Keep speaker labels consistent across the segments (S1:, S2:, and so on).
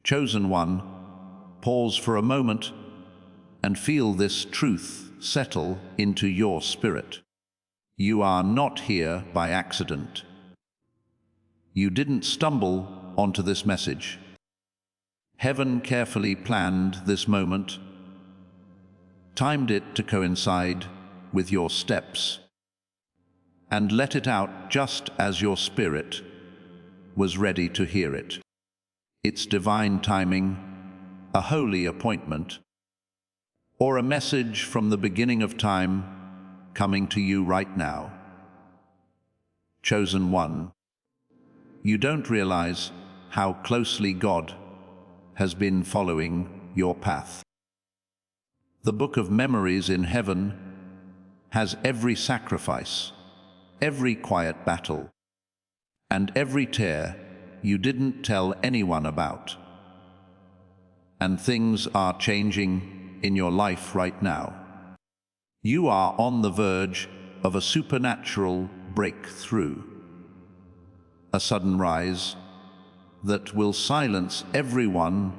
S1: Chosen one, pause for a moment and feel this truth settle into your spirit. You are not here by accident. You didn't stumble onto this message. Heaven carefully planned this moment, timed it to coincide with your steps, and let it out just as your spirit was ready to hear it. It's divine timing, a holy appointment, or a message from the beginning of time coming to you right now. Chosen one, you don't realize how closely God has been following your path. The book of memories in heaven has every sacrifice, every quiet battle, and every tear you didn't tell anyone about. And things are changing in your life right now. You are on the verge of a supernatural breakthrough, a sudden rise that will silence everyone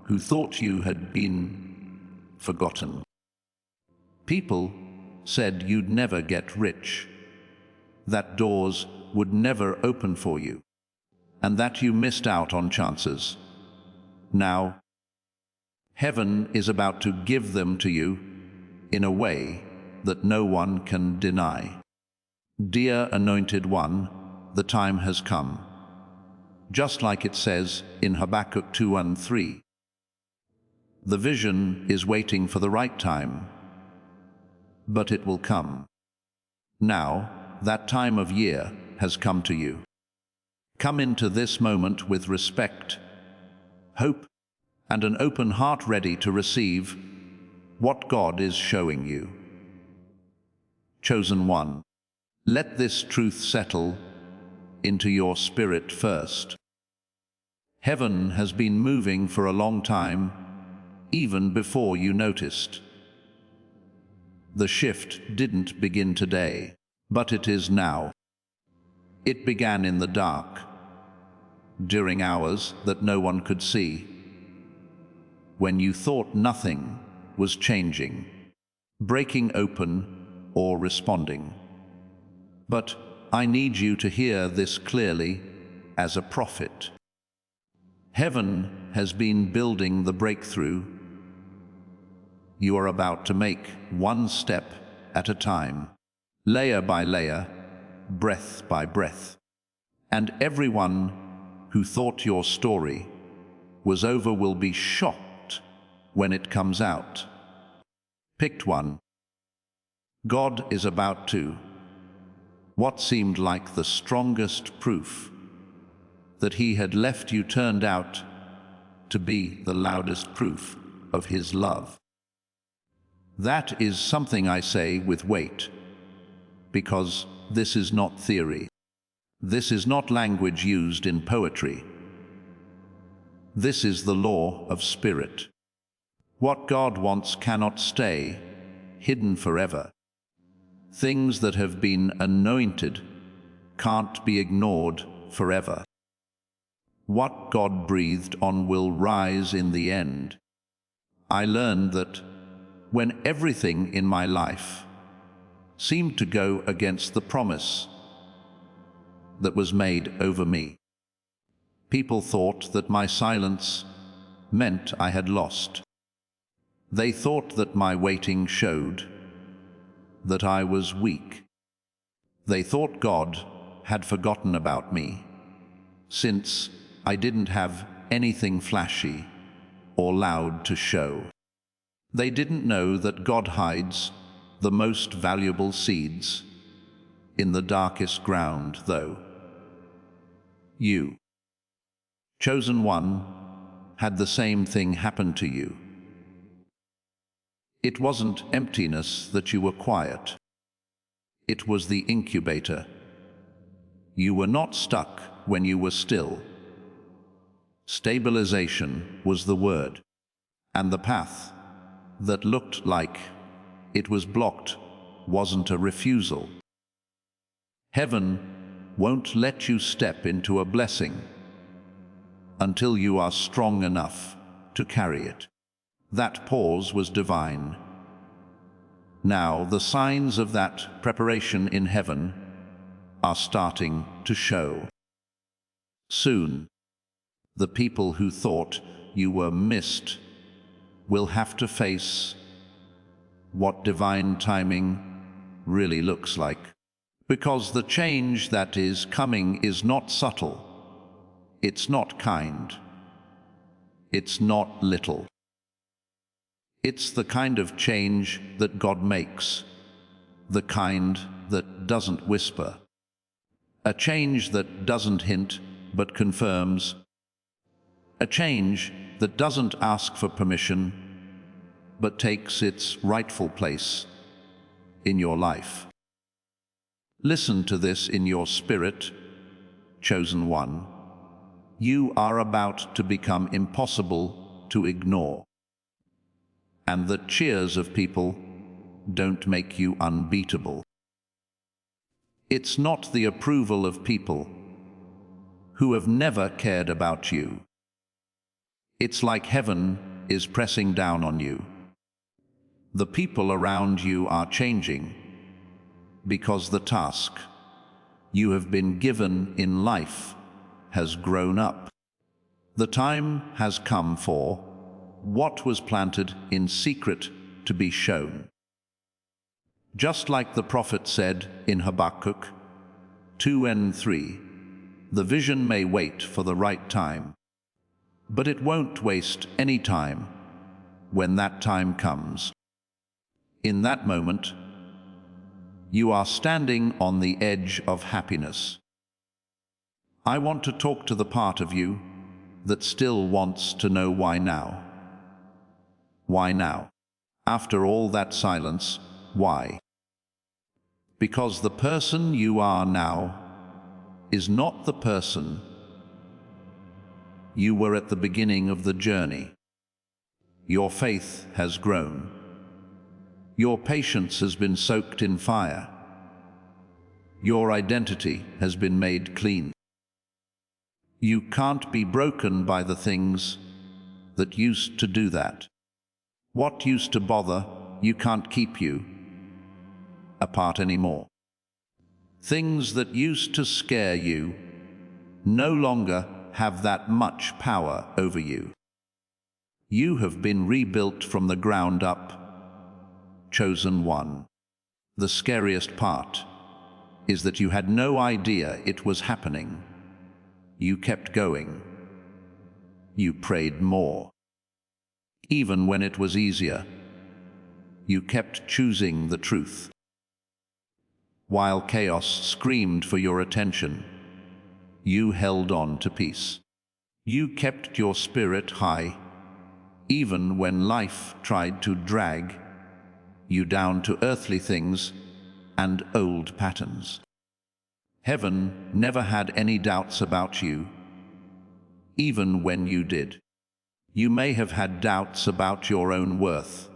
S1: who thought you had been forgotten. People said you'd never get rich, that doors would never open for you, and that you missed out on chances. Now, heaven is about to give them to you in a way that no one can deny. Dear Anointed One, the time has come. Just like it says in Habakkuk 2:3. The vision is waiting for the right time, but it will come. Now, that time of year has come to you. Come into this moment with respect, hope, and an open heart ready to receive what God is showing you. Chosen one, let this truth settle into your spirit first. Heaven has been moving for a long time, even before you noticed. The shift didn't begin today, but it is now. It began in the dark, during hours that no one could see, when you thought nothing was changing, breaking open, or responding. But I need you to hear this clearly as a prophet. Heaven has been building the breakthrough. You are about to make one step at a time, layer by layer, breath by breath. And everyone who thought your story was over will be shocked when it comes out. Picked one. God is about to. What seemed like the strongest proof that he had left you turned out to be the loudest proof of his love. That is something I say with weight, because this is not theory. This is not language used in poetry. This is the law of spirit. What God wants cannot stay hidden forever. Things that have been anointed can't be ignored forever. What God breathed on will rise in the end. I learned that when everything in my life seemed to go against the promise that was made over me, people thought that my silence meant I had lost. They thought that my waiting showed that I was weak. They thought God had forgotten about me, since I didn't have anything flashy or loud to show. They didn't know that God hides the most valuable seeds in the darkest ground, though. You, chosen one, had the same thing happen to you. It wasn't emptiness that you were quiet. It was the incubator. You were not stuck when you were still. Stabilization was the word, and the path that looked like it was blocked wasn't a refusal. Heaven won't let you step into a blessing until you are strong enough to carry it. That pause was divine. Now the signs of that preparation in heaven are starting to show. Soon, the people who thought you were missed will have to face what divine timing really looks like. Because the change that is coming is not subtle, it's not kind, it's not little. It's the kind of change that God makes, the kind that doesn't whisper. A change that doesn't hint but confirms. A change that doesn't ask for permission but takes its rightful place in your life. Listen to this in your spirit, chosen one. You are about to become impossible to ignore. And the cheers of people don't make you unbeatable. It's not the approval of people who have never cared about you. It's like heaven is pressing down on you. The people around you are changing because the task you have been given in life has grown up. The time has come for what was planted in secret to be shown. Just like the prophet said in Habakkuk 2:3, the vision may wait for the right time, but it won't waste any time when that time comes. In that moment, you are standing on the edge of happiness. I want to talk to the part of you that still wants to know why now. Why now? After all that silence, why? Because the person you are now is not the person you were at the beginning of the journey. Your faith has grown. Your patience has been soaked in fire. Your identity has been made clean. You can't be broken by the things that used to do that. What used to bother you can't keep you apart anymore. Things that used to scare you no longer have that much power over you. You have been rebuilt from the ground up, chosen one. The scariest part is that you had no idea it was happening. You kept going. You prayed more. Even when it was easier, you kept choosing the truth. While chaos screamed for your attention, you held on to peace. You kept your spirit high, even when life tried to drag you down to earthly things and old patterns. Heaven never had any doubts about you, even when you did. You may have had doubts about your own worth,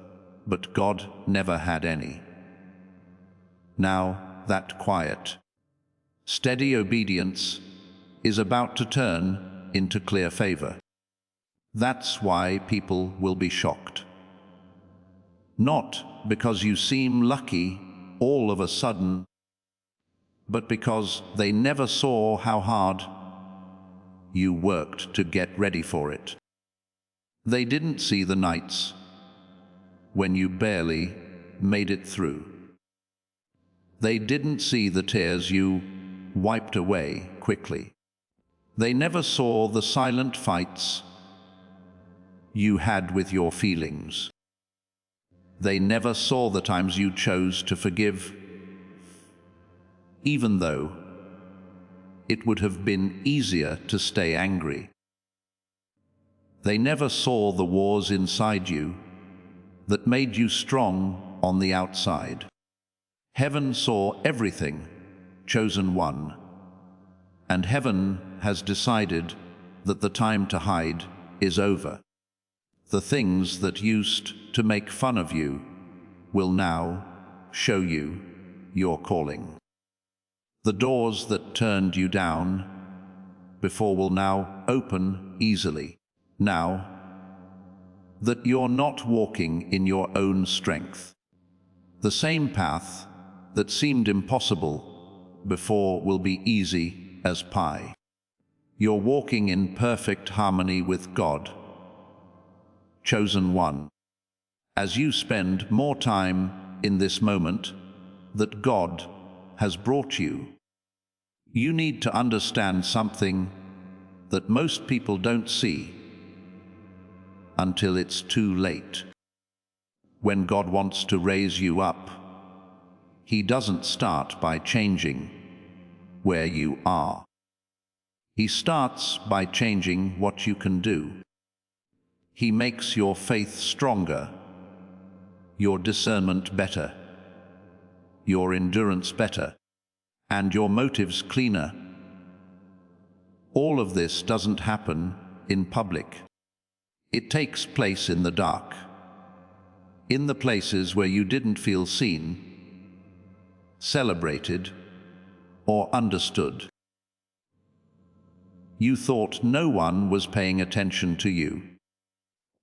S1: but God never had any. Now, that quiet, steady obedience is about to turn into clear favor. That's why people will be shocked. Not because you seem lucky all of a sudden, but because they never saw how hard you worked to get ready for it. They didn't see the nights when you barely made it through. They didn't see the tears you wiped away quickly. They never saw the silent fights you had with your feelings. They never saw the times you chose to forgive, even though it would have been easier to stay angry. They never saw the wars inside you that made you strong on the outside. Heaven saw everything, chosen one, and heaven has decided that the time to hide is over. The things that used to make fun of you will now show you your calling. The doors that turned you down before will now open easily. Now that you're not walking in your own strength, the same path that seemed impossible before will be easy as pie. You're walking in perfect harmony with God, chosen one. As you spend more time in this moment that God has brought you, you need to understand something that most people don't see until it's too late. When God wants to raise you up, He doesn't start by changing where you are. He starts by changing what you can do. He makes your faith stronger, your discernment better, your endurance better, and your motives cleaner. All of this doesn't happen in public. It takes place in the dark, in the places where you didn't feel seen, celebrated, or understood. You thought no one was paying attention to you,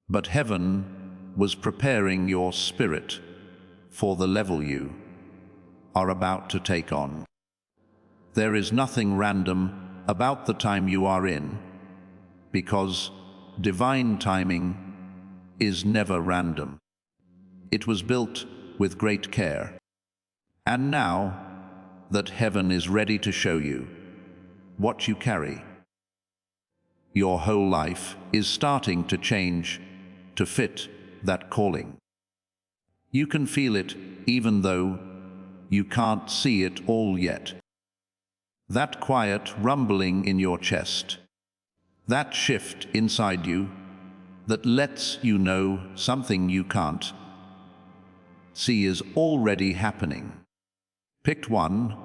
S1: but heaven was preparing your spirit for the level you are about to take on. There is nothing random about the time you are in, because divine timing is never random. It was built with great care. And now that heaven is ready to show you what you carry, your whole life is starting to change to fit that calling. You can feel it even though you can't see it all yet. That quiet rumbling in your chest, that shift inside you that lets you know something you can't see is already happening. Picked one,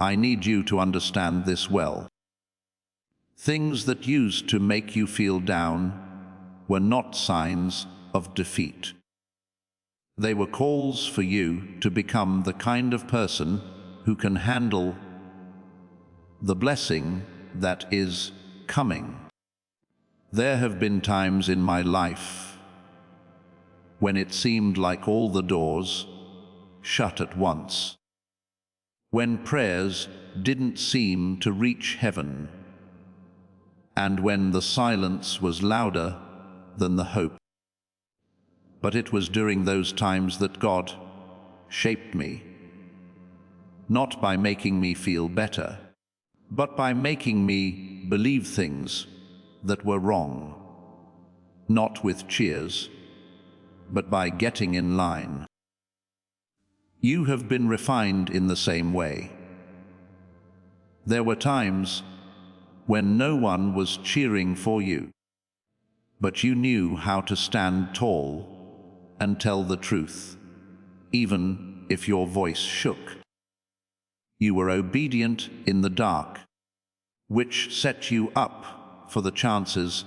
S1: I need you to understand this well. Things that used to make you feel down were not signs of defeat. They were calls for you to become the kind of person who can handle the blessing that is coming. There have been times in my life when it seemed like all the doors shut at once, when prayers didn't seem to reach heaven, and when the silence was louder than the hope. But it was during those times that God shaped me, not by making me feel better, but by making me believe things that were wrong, not with cheers, but by getting in line. You have been refined in the same way. There were times when no one was cheering for you, but you knew how to stand tall and tell the truth, even if your voice shook. You were obedient in the dark, which set you up for the chances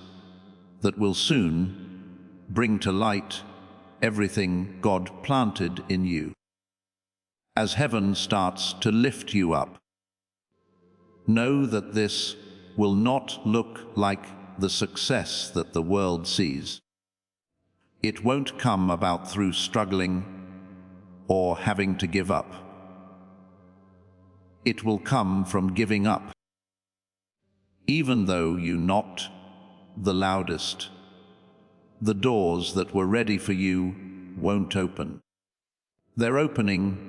S1: that will soon bring to light everything God planted in you. As heaven starts to lift you up, know that this will not look like the success that the world sees. It won't come about through struggling or having to give up. It will come from giving up. Even though you knocked the loudest, the doors that were ready for you won't open. They're opening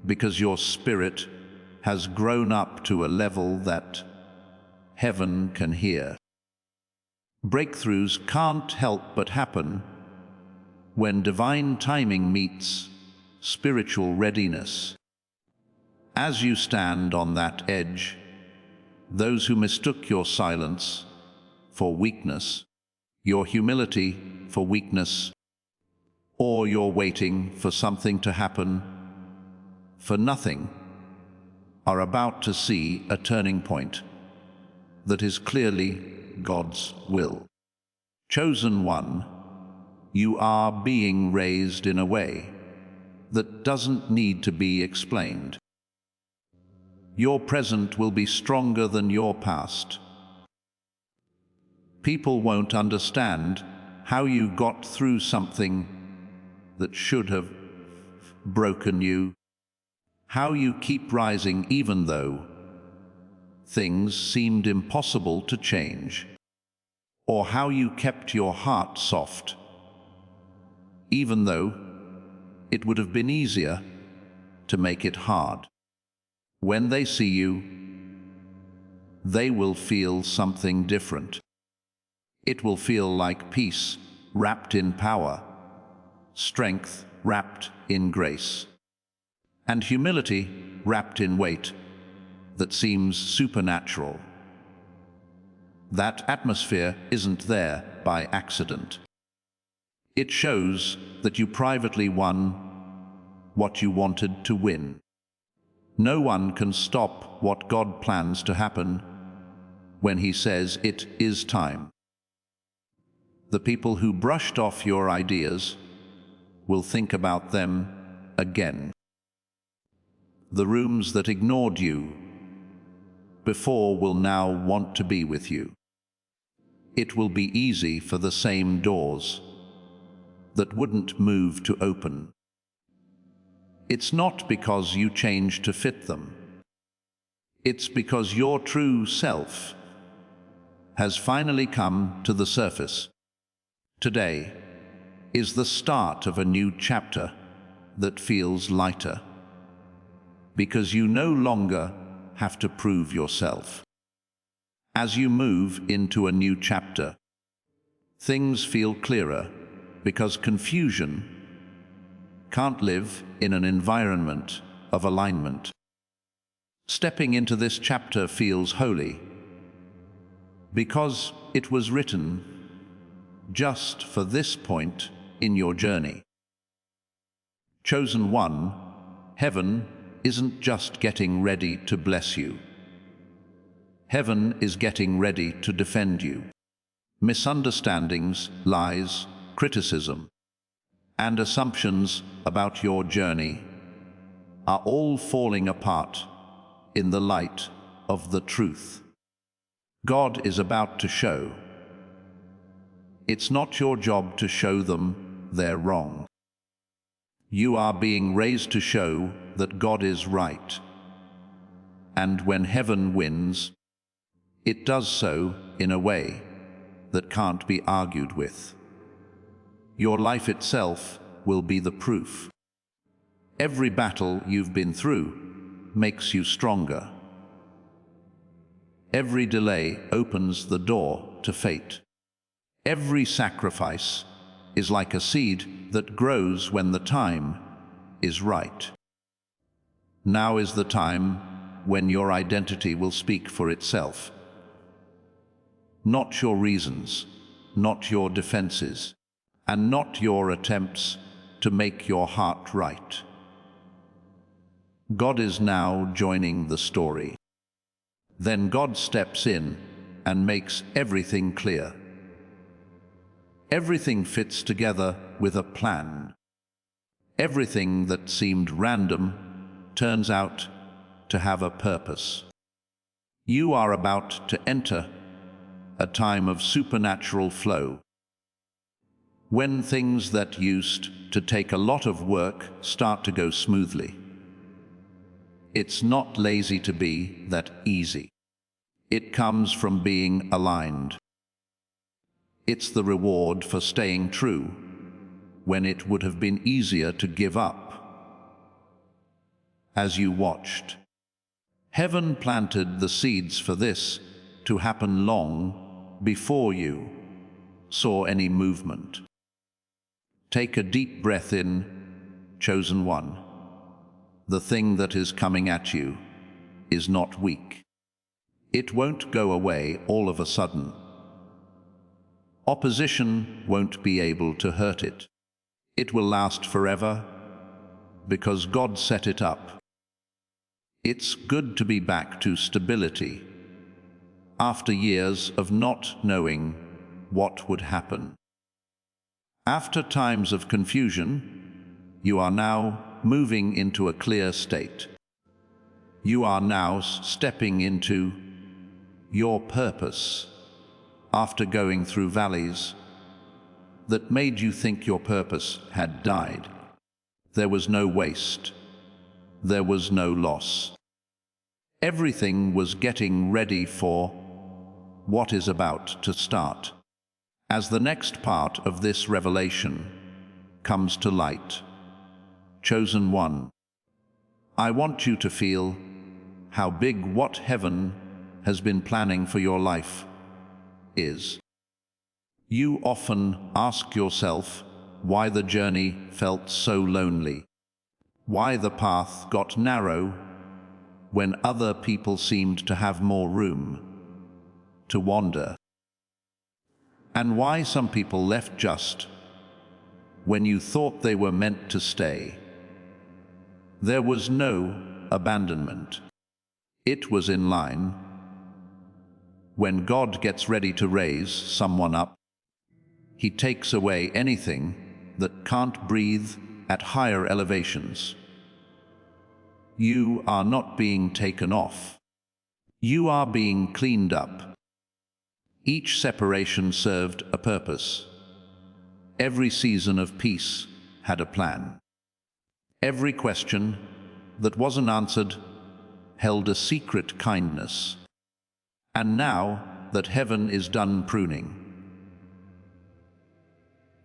S1: because your spirit has grown up to a level that heaven can hear. Breakthroughs can't help but happen when divine timing meets spiritual readiness. As you stand on that edge, those who mistook your silence for weakness, your humility for weakness, or your waiting for something to happen for nothing, are about to see a turning point that is clearly God's will. Chosen one, you are being raised in a way that doesn't need to be explained. Your present will be stronger than your past. People won't understand how you got through something that should have broken you, how you keep rising even though things seemed impossible to change, or how you kept your heart soft, even though it would have been easier to make it hard. When they see you, they will feel something different. It will feel like peace wrapped in power, strength wrapped in grace, and humility wrapped in weight that seems supernatural. That atmosphere isn't there by accident. It shows that you privately won what you wanted to win. No one can stop what God plans to happen when He says it is time. The people who brushed off your ideas will think about them again. The rooms that ignored you before will now want to be with you. It will be easy for the same doors that wouldn't move to open. It's not because you changed to fit them. It's because your true self has finally come to the surface. Today is the start of a new chapter that feels lighter, because you no longer have to prove yourself. As you move into a new chapter, things feel clearer because confusion can't live in an environment of alignment. Stepping into this chapter feels holy because it was written just for this point in your journey. Chosen one, heaven isn't just getting ready to bless you. Heaven is getting ready to defend you. Misunderstandings, lies, criticism, and assumptions about your journey are all falling apart in the light of the truth. God is about to show. It's not your job to show them they're wrong. You are being raised to show that God is right. And when heaven wins, it does so in a way that can't be argued with. Your life itself will be the proof. Every battle you've been through makes you stronger. Every delay opens the door to fate. Every sacrifice is like a seed that grows when the time is right. Now is the time when your identity will speak for itself. Not your reasons, not your defenses, and not your attempts to make your heart right. God is now joining the story. Then God steps in and makes everything clear. Everything fits together with a plan. Everything that seemed random turns out to have a purpose. You are about to enter a time of supernatural flow, when things that used to take a lot of work start to go smoothly. It's not lazy to be that easy. It comes from being aligned. It's the reward for staying true when it would have been easier to give up. As you watched, heaven planted the seeds for this to happen long before you saw any movement. Take a deep breath in, chosen one. The thing that is coming at you is not weak. It won't go away all of a sudden. Opposition won't be able to hurt it. It will last forever because God set it up. It's good to be back to stability after years of not knowing what would happen. After times of confusion, you are now moving into a clear state. You are now stepping into your purpose, after going through valleys that made you think your purpose had died. There was no waste. There was no loss. Everything was getting ready for what is about to start. As the next part of this revelation comes to light, chosen one, I want you to feel how big what heaven has been planning for your life is. You often ask yourself why the journey felt so lonely, why the path got narrow when other people seemed to have more room to wander, and why some people left just when you thought they were meant to stay. There was no abandonment. It was in line. When God gets ready to raise someone up, He takes away anything that can't breathe at higher elevations. You are not being taken off. You are being cleaned up. Each separation served a purpose. Every season of peace had a plan. Every question that wasn't answered held a secret kindness. And now that heaven is done pruning,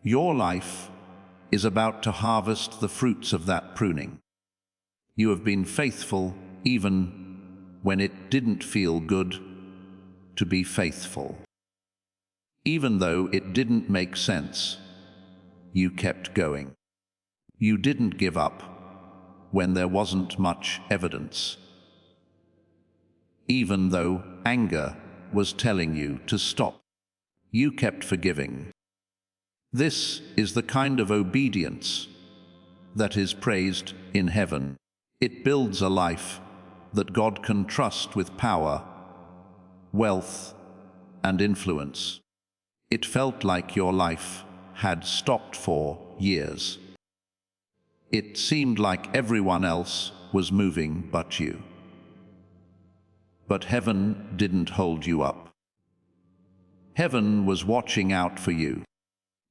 S1: your life is about to harvest the fruits of that pruning. You have been faithful even when it didn't feel good to be faithful. Even though it didn't make sense, you kept going. You didn't give up when there wasn't much evidence. Even though anger was telling you to stop, you kept forgiving. This is the kind of obedience that is praised in heaven. It builds a life that God can trust with power, wealth, and influence. It felt like your life had stopped for years. It seemed like everyone else was moving but you. But heaven didn't hold you up. Heaven was watching out for you.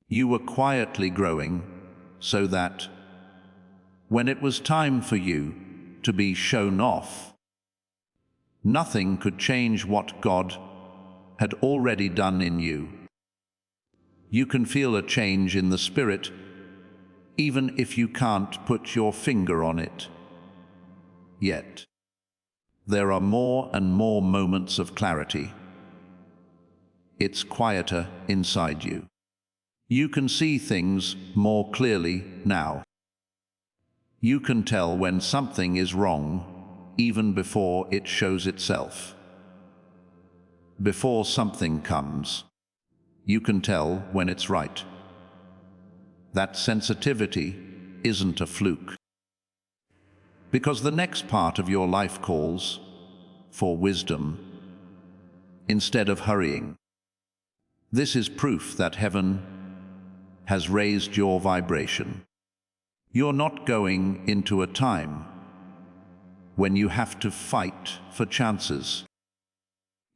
S1: You were quietly growing so that when it was time for you to be shown off, nothing could change what God had already done in you. You can feel a change in the spirit, even if you can't put your finger on it yet. There are more and more moments of clarity. It's quieter inside you. You can see things more clearly now. You can tell when something is wrong even before it shows itself. Before something comes, you can tell when it's right. That sensitivity isn't a fluke. Because the next part of your life calls for wisdom instead of hurrying. This is proof that heaven has raised your vibration. You're not going into a time when you have to fight for chances.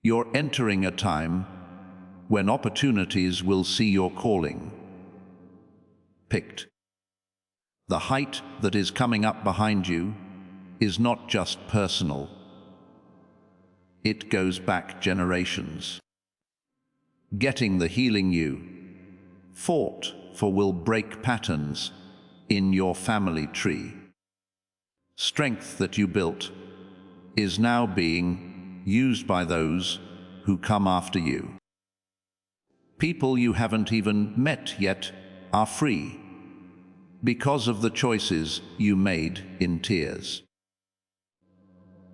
S1: You're entering a time when opportunities will see your calling picked. The height that is coming up behind you is not just personal. It goes back generations. Getting the healing you fought for will break patterns in your family tree. Strength that you built is now being used by those who come after you. People you haven't even met yet are free because of the choices you made in tears.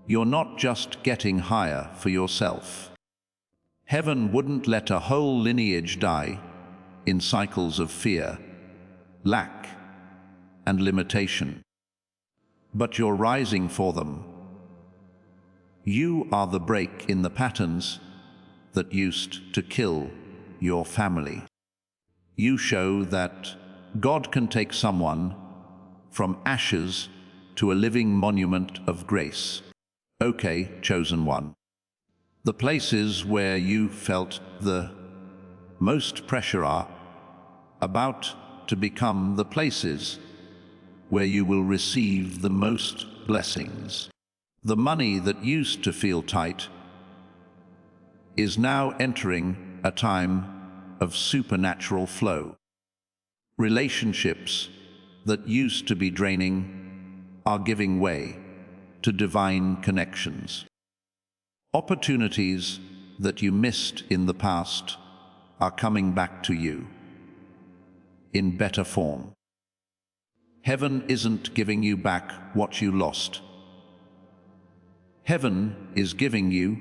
S1: You're not just getting higher for yourself. Heaven wouldn't let a whole lineage die in cycles of fear, lack, and limitation. But you're rising for them. You are the break in the patterns that used to kill your family. You show that God can take someone from ashes to a living monument of grace. Okay, chosen one. The places where you felt the most pressure are about to become the places where you will receive the most blessings. The money that used to feel tight is now entering a time of supernatural flow. Relationships that used to be draining are giving way to divine connections. Opportunities that you missed in the past are coming back to you in better form. Heaven isn't giving you back what you lost. Heaven is giving you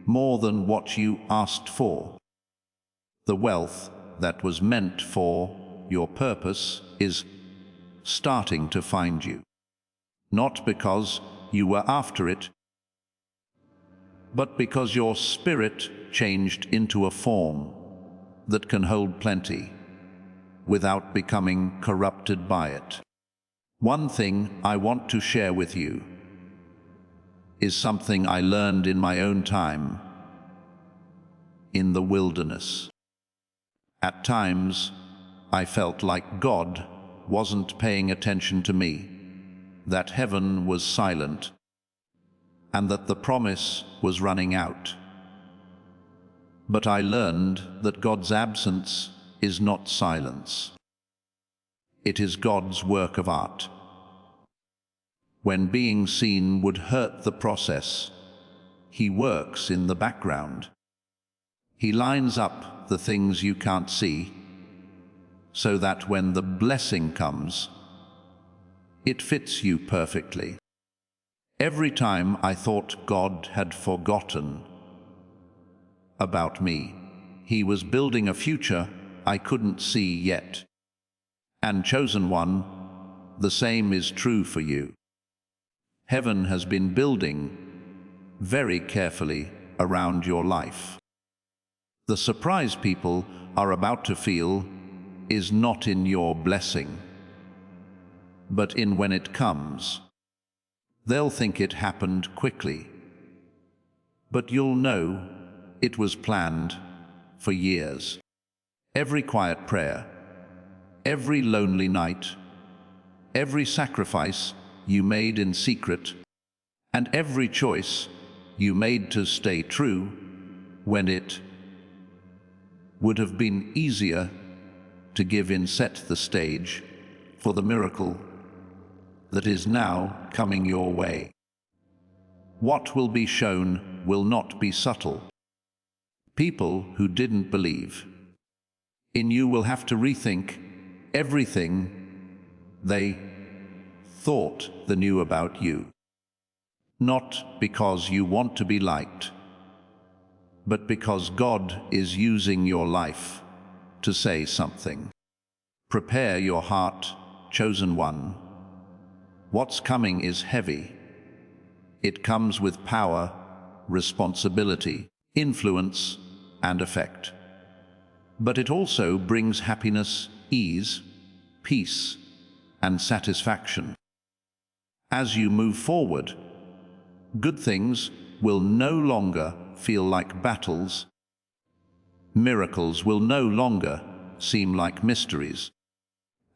S1: more than what you asked for. The wealth that was meant for your purpose is starting to find you. Not because you were after it, but because your spirit changed into a form that can hold plenty without becoming corrupted by it. One thing I want to share with you is something I learned in my own time in the wilderness. At times, I felt like God wasn't paying attention to me, that heaven was silent, and that the promise was running out. But I learned that God's absence is not silence. It is God's work of art. When being seen would hurt the process, He works in the background. He lines up the things you can't see, so that when the blessing comes, it fits you perfectly. Every time I thought God had forgotten about me, He was building a future I couldn't see yet. And chosen one, the same is true for you. Heaven has been building very carefully around your life. The surprise people are about to feel is not in your blessing, but in when it comes. They'll think it happened quickly, but you'll know it was planned for years. Every quiet prayer, every lonely night, every sacrifice you made in secret, and every choice you made to stay true when it would have been easier to give in, set the stage for the miracle that is now coming your way. What will be shown will not be subtle. People who didn't believe in you will have to rethink everything they thought they knew about you. Not because you want to be liked, but because God is using your life to say something. Prepare your heart, chosen one. What's coming is heavy. It comes with power, responsibility, influence, and effect. But it also brings happiness, ease, peace, and satisfaction. As you move forward, good things will no longer feel like battles. Miracles will no longer seem like mysteries,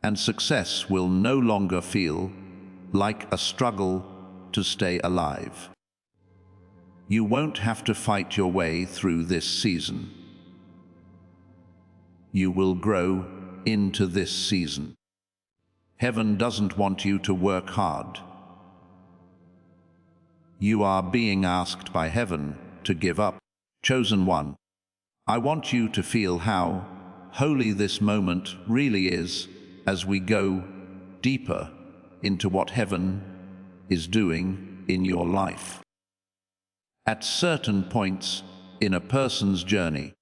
S1: and success will no longer feel like a struggle to stay alive. You won't have to fight your way through this season. You will grow into this season. Heaven doesn't want you to work hard. You are being asked by heaven to give up. Chosen one, I want you to feel how holy this moment really is as we go deeper into what heaven is doing in your life. At certain points in a person's journey,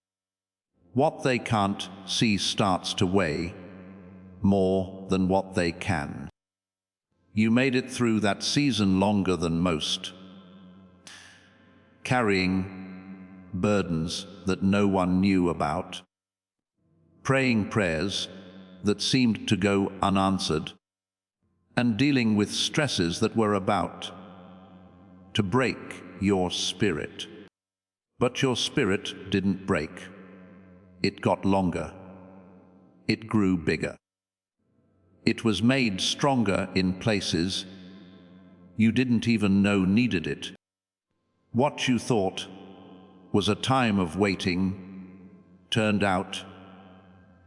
S1: what they can't see starts to weigh more than what they can. You made it through that season longer than most, carrying burdens that no one knew about, praying prayers that seemed to go unanswered, and dealing with stresses that were about to break your spirit. But your spirit didn't break. it got longer. It grew bigger. It was made stronger in places you didn't even know needed it. What you thought was a time of waiting turned out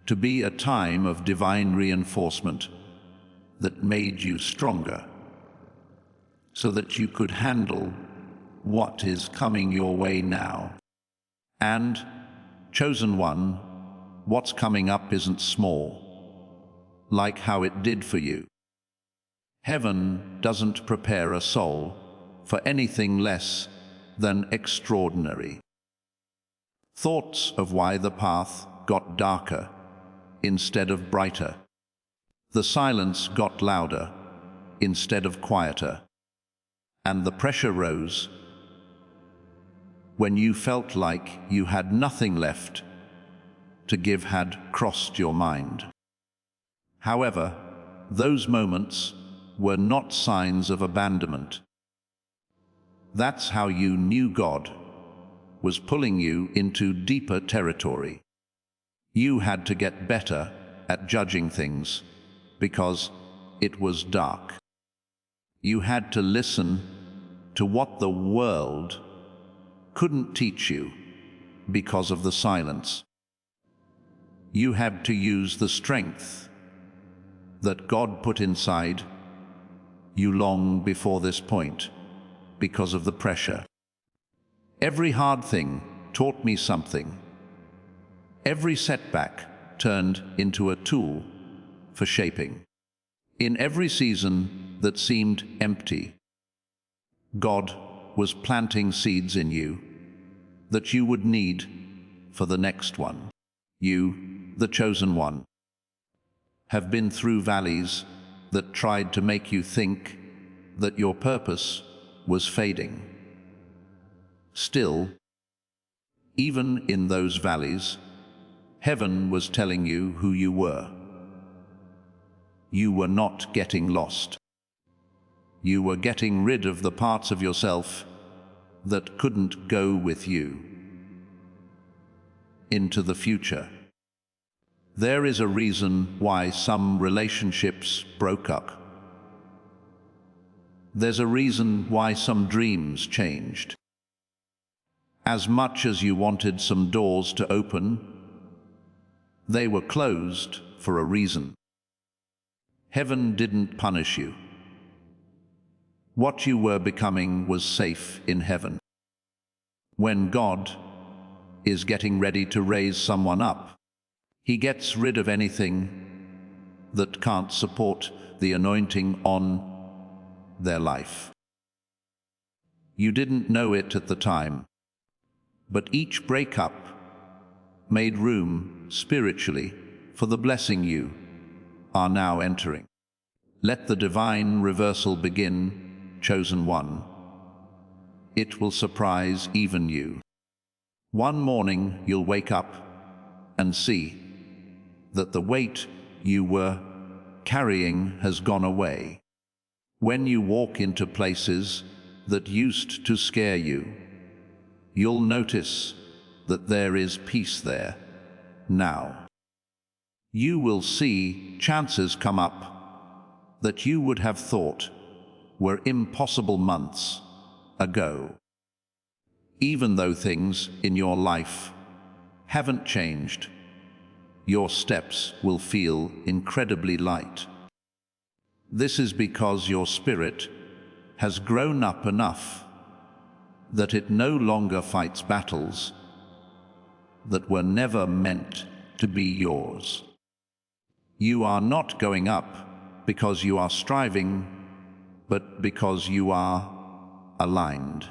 S1: to be a time of divine reinforcement that made you stronger, so that you could handle what is coming your way now. And, chosen one, what's coming up isn't small, like how it did for you. Heaven doesn't prepare a soul for anything less than extraordinary. Thoughts of why the path got darker instead of brighter. The silence got louder instead of quieter. And the pressure rose when you felt like you had nothing left to give had crossed your mind. However, those moments were not signs of abandonment. That's how you knew God was pulling you into deeper territory. You had to get better at judging things because it was dark. You had to listen to what the world couldn't teach you because of the silence. You had to use the strength that God put inside you long before this point because of the pressure. Every hard thing taught me something. Every setback turned into a tool for shaping. In every season that seemed empty, God was planting seeds in you that you would need for the next one. You, the chosen one, have been through valleys that tried to make you think that your purpose was fading. Still, even in those valleys, heaven was telling you who you were. You were not getting lost. You were getting rid of the parts of yourself that couldn't go with you into the future. There is a reason why some relationships broke up. There's a reason why some dreams changed. As much as you wanted some doors to open, they were closed for a reason. Heaven didn't punish you. What you were becoming was safe in heaven. When God is getting ready to raise someone up, He gets rid of anything that can't support the anointing on their life. You didn't know it at the time, but each breakup made room spiritually for the blessing you are now entering. Let the divine reversal begin, chosen one. It will surprise even you. One morning you'll wake up and see that the weight you were carrying has gone away. When you walk into places that used to scare you, you'll notice that there is peace there now. You will see chances come up that you would have thought were impossible months ago. Even though things in your life haven't changed, your steps will feel incredibly light. This is because your spirit has grown up enough that it no longer fights battles that were never meant to be yours. You are not going up because you are striving, but because you are aligned.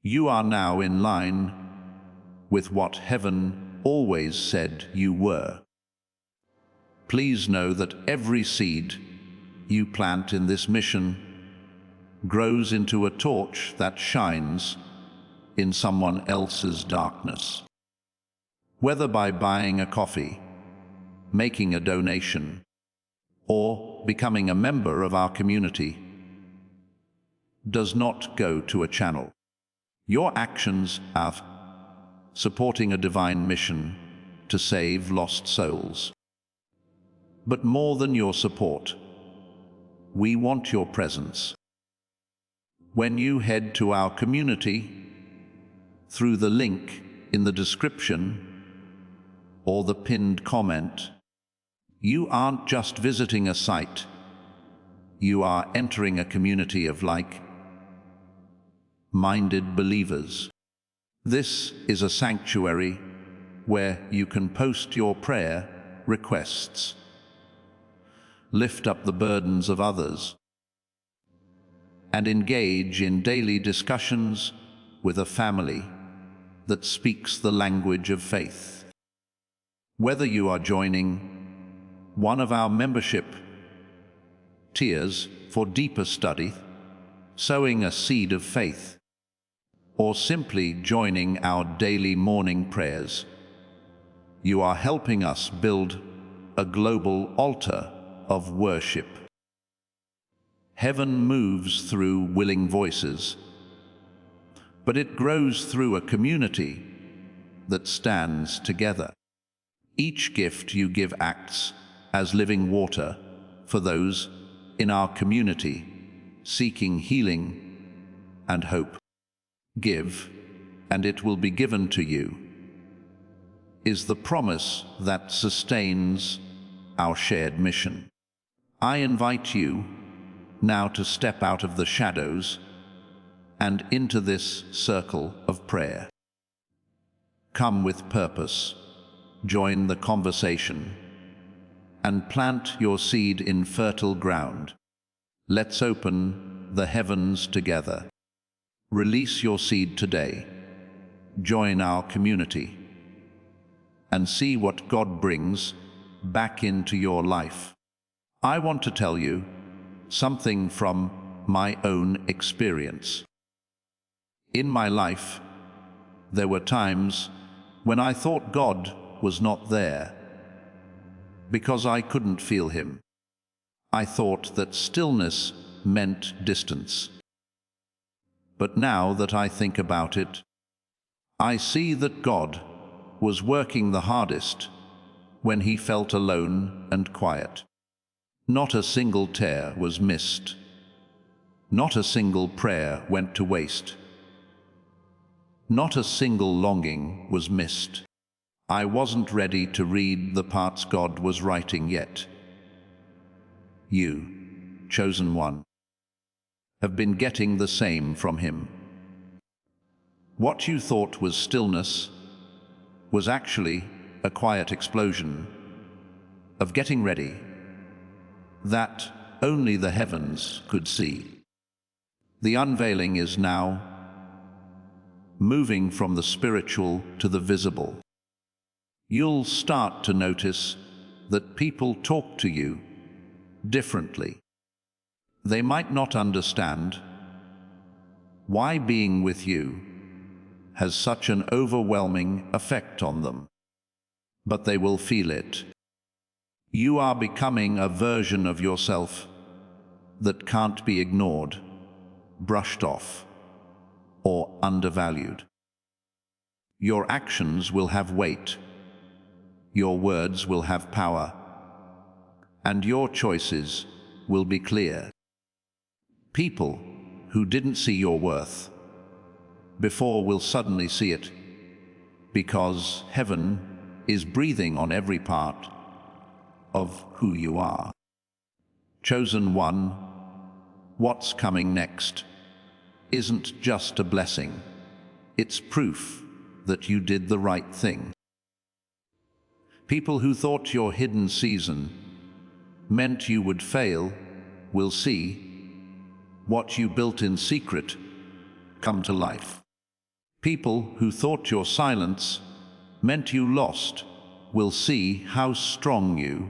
S1: You are now in line with what heaven always said you were. Please know that every seed you plant in this mission grows into a torch that shines in someone else's darkness. Whether by buying a coffee, making a donation, or becoming a member of our community, does not go to a channel. Your actions are supporting a divine mission to save lost souls. But more than your support, we want your presence. When you head to our community, through the link in the description or the pinned comment, you aren't just visiting a site, you are entering a community of like-minded believers. This is a sanctuary where you can post your prayer requests, lift up the burdens of others, and engage in daily discussions with a family that speaks the language of faith. Whether you are joining one of our membership tiers for deeper study, sowing a seed of faith, or simply joining our daily morning prayers, you are helping us build a global altar of worship. Heaven moves through willing voices, but it grows through a community that stands together. Each gift you give acts as living water for those in our community seeking healing and hope. Give, and it will be given to you, is the promise that sustains our shared mission. I invite you now to step out of the shadows and into this circle of prayer. Come with purpose, join the conversation, and plant your seed in fertile ground. Let's open the heavens together. Release your seed today. Join our community and see what God brings back into your life. I want to tell you something from my own experience. In my life, there were times when I thought God was not there because I couldn't feel Him. I thought that stillness meant distance. But now that I think about it, I see that God was working the hardest when He felt alone and quiet. Not a single tear was missed. Not a single prayer went to waste. Not a single longing was missed. I wasn't ready to read the parts God was writing yet. You, chosen one, have been getting the same from Him. What you thought was stillness was actually a quiet explosion of getting ready that only the heavens could see. The unveiling is now moving from the spiritual to the visible. You'll start to notice that people talk to you differently. They might not understand why being with you has such an overwhelming effect on them, but they will feel it. You are becoming a version of yourself that can't be ignored, brushed off, or undervalued. Your actions will have weight, your words will have power, and your choices will be clear. People who didn't see your worth before will suddenly see it, because heaven is breathing on every part of who you are. Chosen one, what's coming next isn't just a blessing, it's proof that you did the right thing. People who thought your hidden season meant you would fail will see what you built in secret come to life. People who thought your silence meant you lost will see how strong you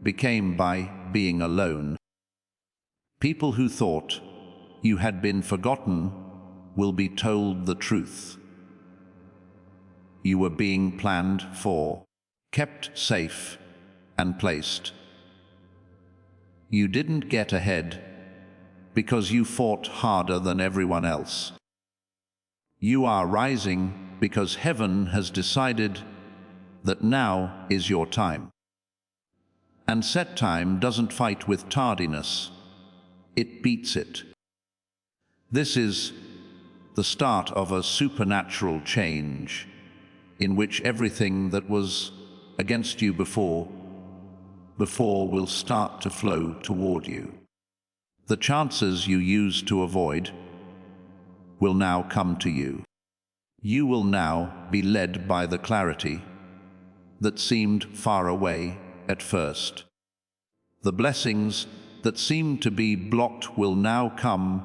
S1: became by being alone. People who thought you had been forgotten will be told the truth. You were being planned for, kept safe, and placed. You didn't get ahead because you fought harder than everyone else. You are rising because heaven has decided that now is your time. And set time doesn't fight with tardiness, it beats it. This is the start of a supernatural change in which everything that was against you before will start to flow toward you. The chances you used to avoid will now come to you. You will now be led by the clarity that seemed far away at first. The blessings that seemed to be blocked will now come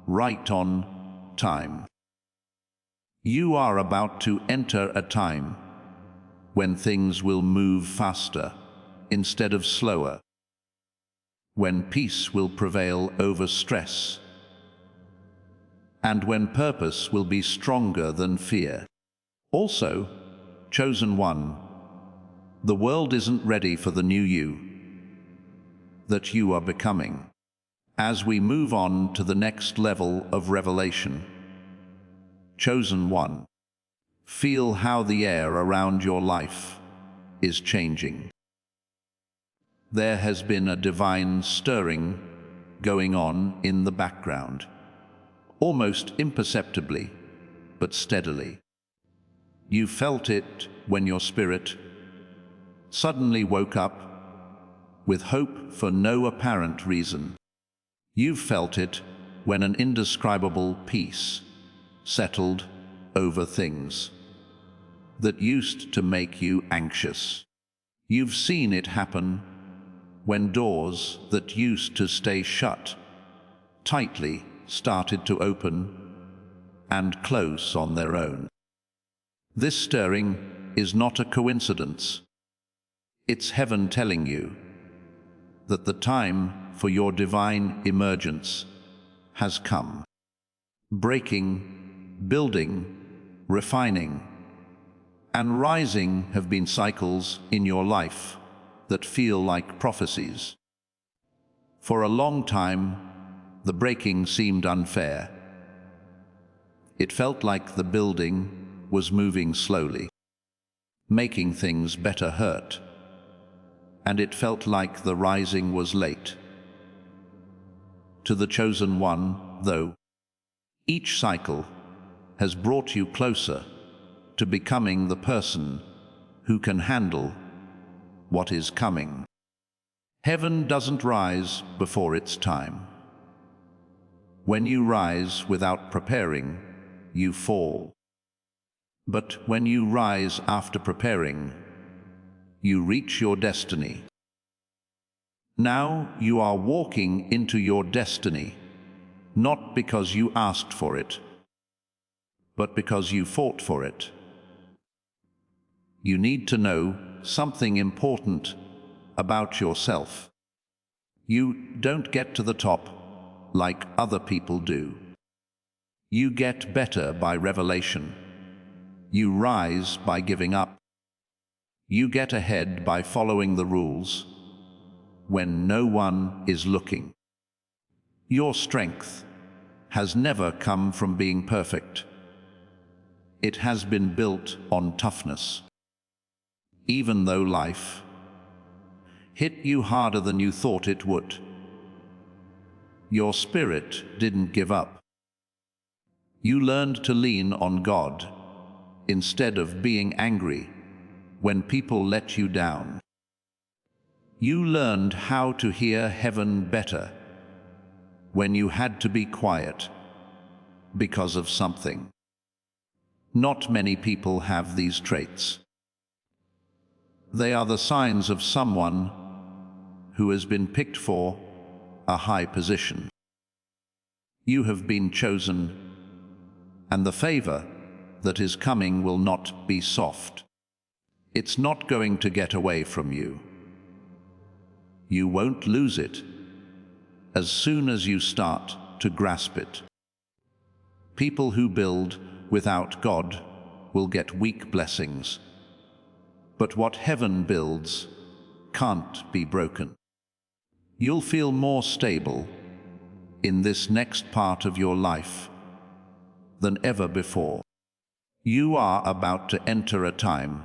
S1: right on time. You are about to enter a time when things will move faster instead of slower, when peace will prevail over stress, and when purpose will be stronger than fear. Also, chosen one, the world isn't ready for the new you that you are becoming. As we move on to the next level of revelation, chosen one, feel how the air around your life is changing. There has been a divine stirring going on in the background, almost imperceptibly, but steadily. You felt it when your spirit suddenly woke up with hope for no apparent reason. You felt it when an indescribable peace settled over things that used to make you anxious. You've seen it happen when doors that used to stay shut tightly started to open and close on their own. This stirring is not a coincidence. It's heaven telling you that the time for your divine emergence has come. Breaking, building, refining, and rising have been cycles in your life that feel like prophecies. For a long time, the breaking seemed unfair. It felt like the building was moving slowly, making things better hurt, and it felt like the rising was late. To the chosen one, though, each cycle has brought you closer to becoming the person who can handle what is coming. Heaven doesn't rise before its time. When you rise without preparing, you fall. But when you rise after preparing, you reach your destiny. Now you are walking into your destiny, not because you asked for it, but because you fought for it. You need to know something important about yourself. You don't get to the top like other people do. You get better by revelation. You rise by giving up. You get ahead by following the rules when no one is looking. Your strength has never come from being perfect. It has been built on toughness. Even though life hit you harder than you thought it would, your spirit didn't give up. You learned to lean on God instead of being angry when people let you down. You learned how to hear heaven better when you had to be quiet because of something. Not many people have these traits. They are the signs of someone who has been picked for a high position. You have been chosen, and the favor that is coming will not be soft. It's not going to get away from you. You won't lose it as soon as you start to grasp it. People who build without God will get weak blessings, but what heaven builds can't be broken. You'll feel more stable in this next part of your life than ever before. You are about to enter a time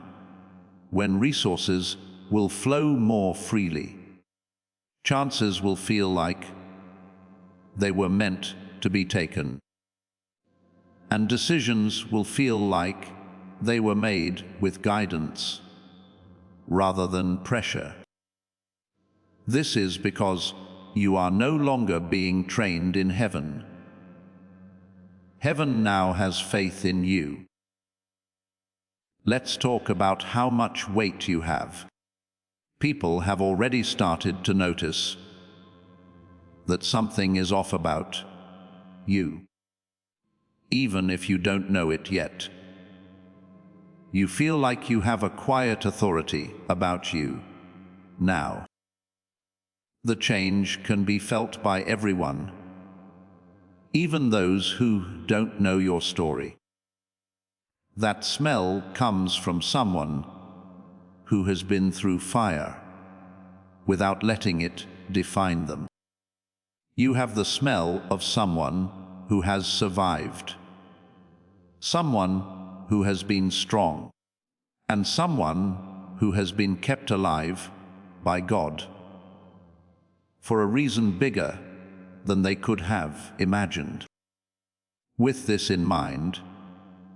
S1: when resources will flow more freely. Chances will feel like they were meant to be taken. And decisions will feel like they were made with guidance rather than pressure. This is because you are no longer being trained in heaven. Heaven now has faith in you. Let's talk about how much weight you have. People have already started to notice that something is off about you, even if you don't know it yet. You feel like you have a quiet authority about you now. The change can be felt by everyone, even those who don't know your story. That smell comes from someone who has been through fire without letting it define them. You have the smell of someone who has survived, someone who has been strong, and someone who has been kept alive by God for a reason bigger than they could have imagined. With this in mind,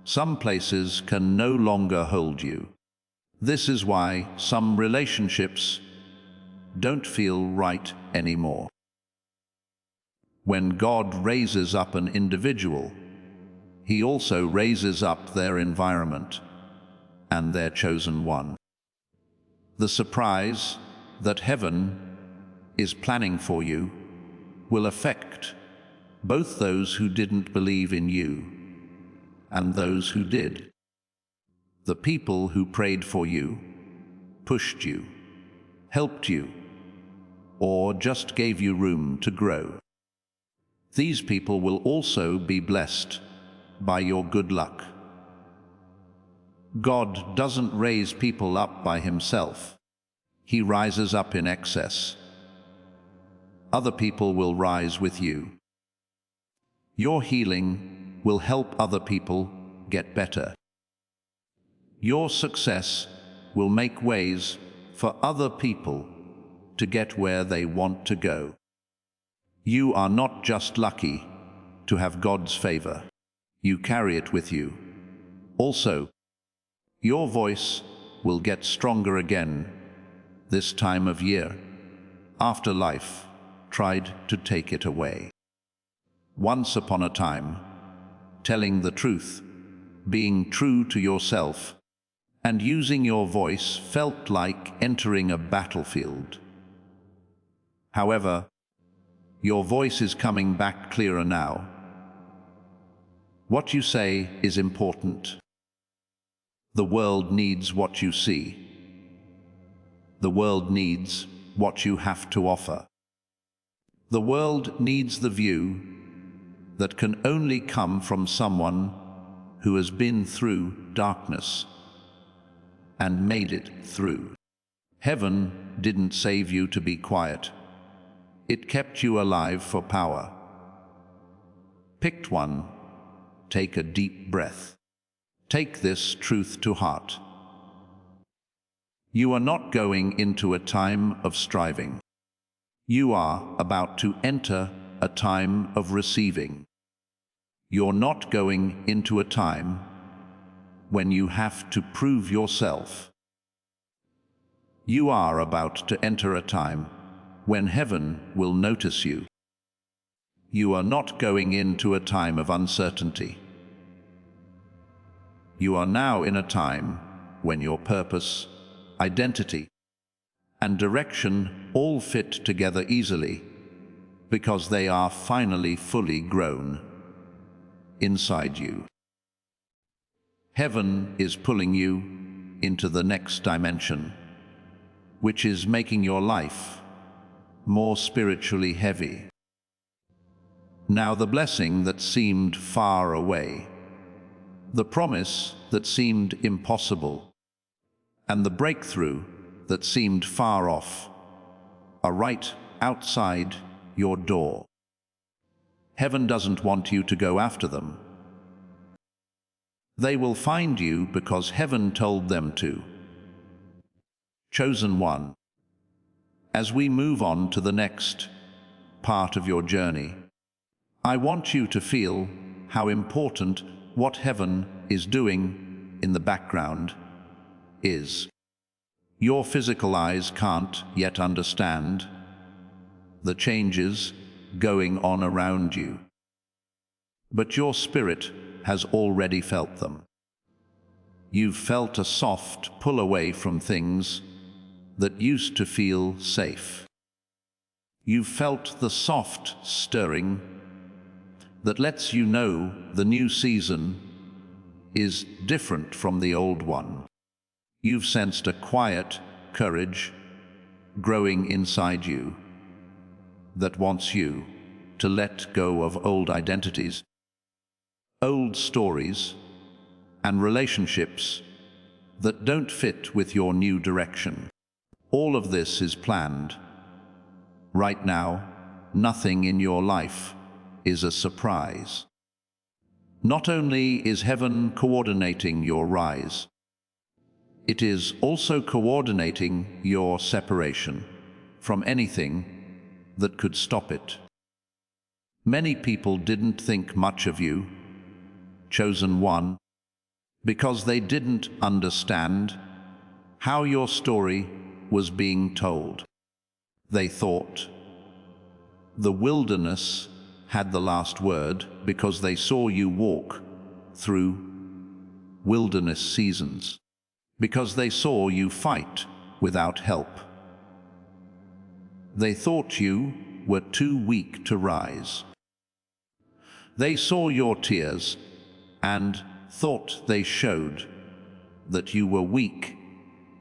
S1: some places can no longer hold you. This is why some relationships don't feel right anymore. When God raises up an individual, He also raises up their environment and their chosen one. The surprise that heaven is planning for you will affect both those who didn't believe in you and those who did. The people who prayed for you, pushed you, helped you, or just gave you room to grow. These people will also be blessed by your good luck. God doesn't raise people up by Himself. He rises up in excess. Other people will rise with you. Your healing will help other people get better. Your success will make ways for other people to get where they want to go. You are not just lucky to have God's favor. You carry it with you. Also, your voice will get stronger again this time of year, after life tried to take it away. Once upon a time, telling the truth, being true to yourself, and using your voice felt like entering a battlefield. However, your voice is coming back clearer now. What you say is important. The world needs what you see. The world needs what you have to offer. The world needs the view that can only come from someone who has been through darkness and made it through. Heaven didn't save you to be quiet. It kept you alive for power. Pick one. Take a deep breath. Take this truth to heart. You are not going into a time of striving. You are about to enter a time of receiving. You're not going into a time when you have to prove yourself. You are about to enter a time when heaven will notice you. You are not going into a time of uncertainty. You are now in a time when your purpose, identity, and direction all fit together easily because they are finally fully grown inside you. Heaven is pulling you into the next dimension, which is making your life more spiritually heavy. Now the blessing that seemed far away, the promise that seemed impossible, and the breakthrough that seemed far off are right outside your door. Heaven doesn't want you to go after them. They will find you because heaven told them to. Chosen one, as we move on to the next part of your journey, I want you to feel how important what heaven is doing in the background is. Your physical eyes can't yet understand the changes going on around you, but your spirit has already felt them. You've felt a soft pull away from things that used to feel safe. You've felt the soft stirring that lets you know the new season is different from the old one. You've sensed a quiet courage growing inside you that wants you to let go of old identities, old stories, and relationships that don't fit with your new direction. All of this is planned. Right now, nothing in your life is a surprise. Not only is heaven coordinating your rise, it is also coordinating your separation from anything that could stop it. Many people didn't think much of you, chosen one, because they didn't understand how your story was being told. They thought the wilderness had the last word because they saw you walk through wilderness seasons, because they saw you fight without help. They thought you were too weak to rise. They saw your tears and thought they showed that you were weak.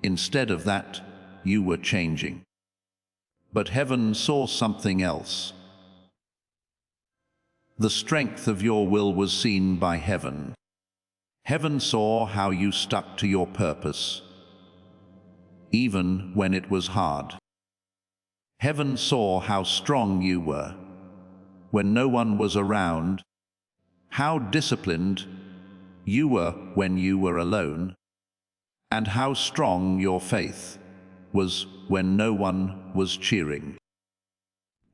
S1: Instead of that, you were changing. But heaven saw something else. The strength of your will was seen by heaven. Heaven saw how you stuck to your purpose, even when it was hard. Heaven saw how strong you were when no one was around, how disciplined you were when you were alone, and how strong your faith was when no one was cheering.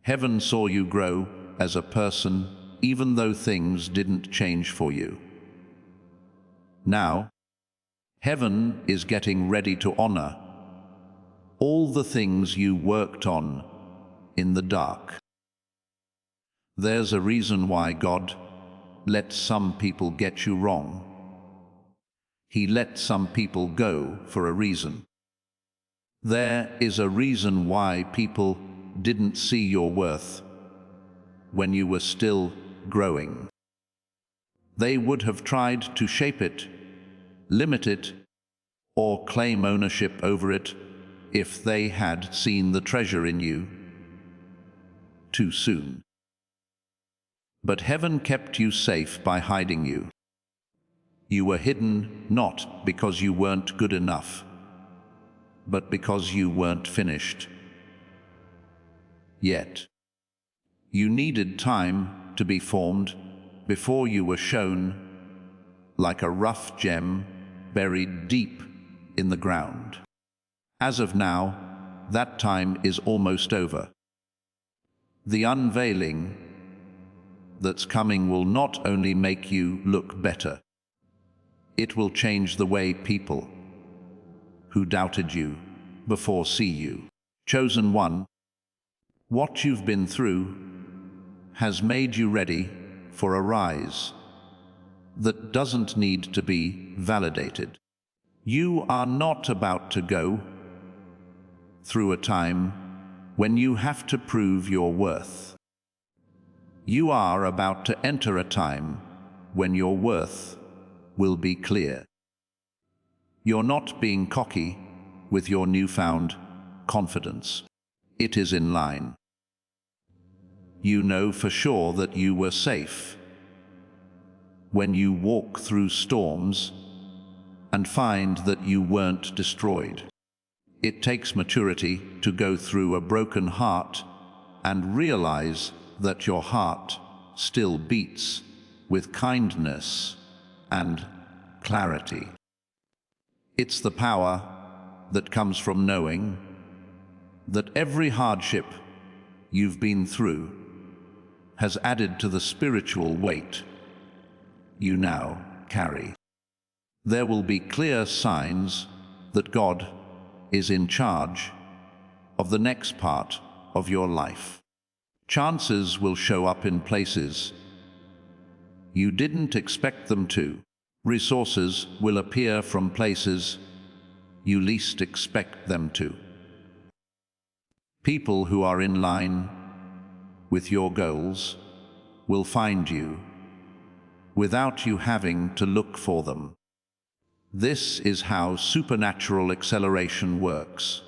S1: Heaven saw you grow as a person, even though things didn't change for you. Now, heaven is getting ready to honor all the things you worked on in the dark. There's a reason why God let some people get you wrong. He let some people go for a reason. There is a reason why people didn't see your worth when you were still growing. They would have tried to shape it, limit it, or claim ownership over it if they had seen the treasure in you too soon. But heaven kept you safe by hiding you. You were hidden not because you weren't good enough, but because you weren't finished yet. You needed time to be formed before you were shown, like a rough gem buried deep in the ground. As of now, that time is almost over. The unveiling that's coming will not only make you look better, it will change the way people who doubted you before see you. Chosen one, what you've been through has made you ready for a rise that doesn't need to be validated. You are not about to go through a time when you have to prove your worth. You are about to enter a time when your worth will be clear. You're not being cocky with your newfound confidence. It is in line. You know for sure that you were safe when you walk through storms and find that you weren't destroyed. It takes maturity to go through a broken heart and realize that your heart still beats with kindness and clarity. It's the power that comes from knowing that every hardship you've been through has added to the spiritual weight you now carry. There will be clear signs that God is in charge of the next part of your life. Chances will show up in places you didn't expect them to. Resources will appear from places you least expect them to. People who are in line with your goals will find you without you having to look for them. This is how supernatural acceleration works.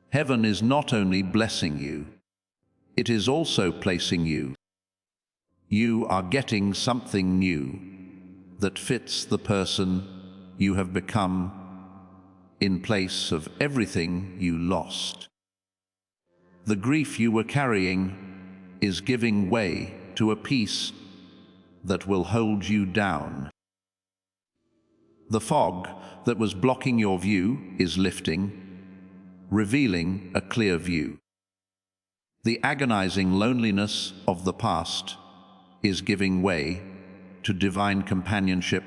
S1: Heaven is not only blessing you, it is also placing you. You are getting something new that fits the person you have become in place of everything you lost. The grief you were carrying is giving way to a peace that will hold you down. The fog that was blocking your view is lifting, revealing a clear view. The agonizing loneliness of the past is giving way to divine companionship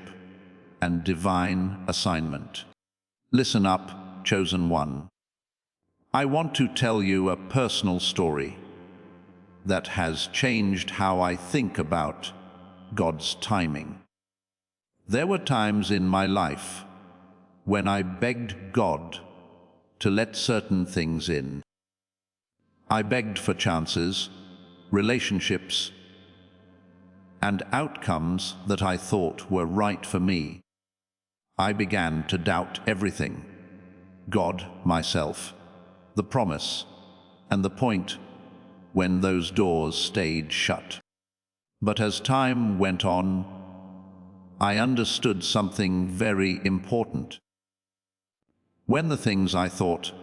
S1: and divine assignment. Listen up, chosen one. I want to tell you a personal story that has changed how I think about God's timing. There were times in my life when I begged God to let certain things in. I begged for chances, relationships, and outcomes that I thought were right for me. I began to doubt everything: God, myself, the promise, and the point when those doors stayed shut. But as time went on, I understood something very important. When the things I thought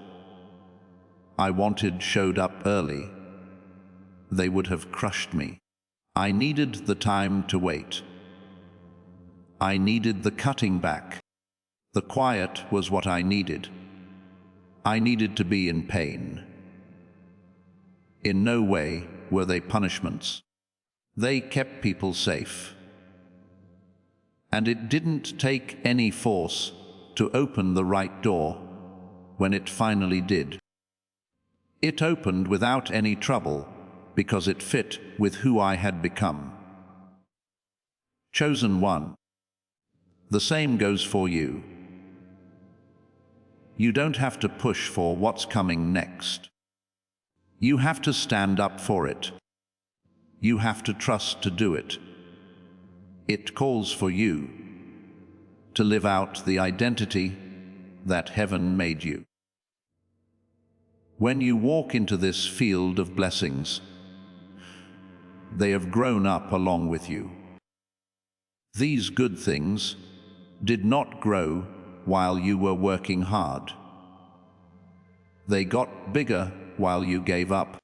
S1: I wanted showed up early, they would have crushed me. I needed the time to wait. I needed the cutting back. The quiet was what I needed. I needed to be in pain. In no way were they punishments. They kept people safe. And it didn't take any force to open the right door when it finally did. It opened without any trouble because it fit with who I had become. Chosen one. The same goes for you. You don't have to push for what's coming next. You have to stand up for it. You have to trust to do it. It calls for you to live out the identity that heaven made you. When you walk into this field of blessings, they have grown up along with you. These good things did not grow while you were working hard. They got bigger while you gave up.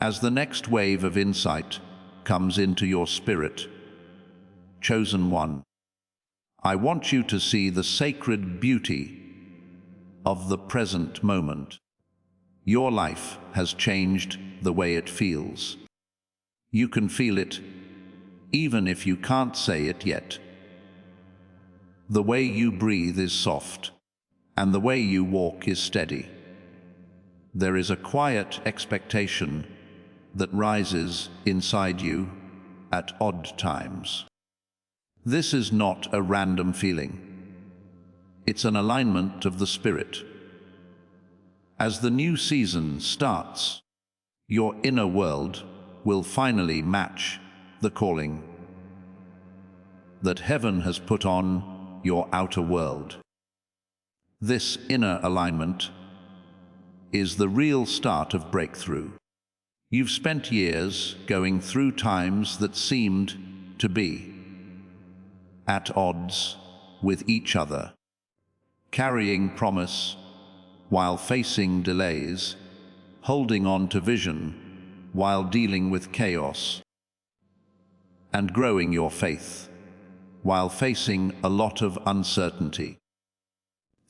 S1: As the next wave of insight comes into your spirit, chosen one, I want you to see the sacred beauty of the present moment. Your life has changed the way it feels. You can feel it, even if you can't say it yet. The way you breathe is soft, and the way you walk is steady. There is a quiet expectation that rises inside you at odd times. This is not a random feeling. It's an alignment of the Spirit. As the new season starts, your inner world will finally match the calling that heaven has put on your outer world. This inner alignment is the real start of breakthrough. You've spent years going through times that seemed to be at odds with each other, carrying promise while facing delays, holding on to vision while dealing with chaos, and growing your faith while facing a lot of uncertainty.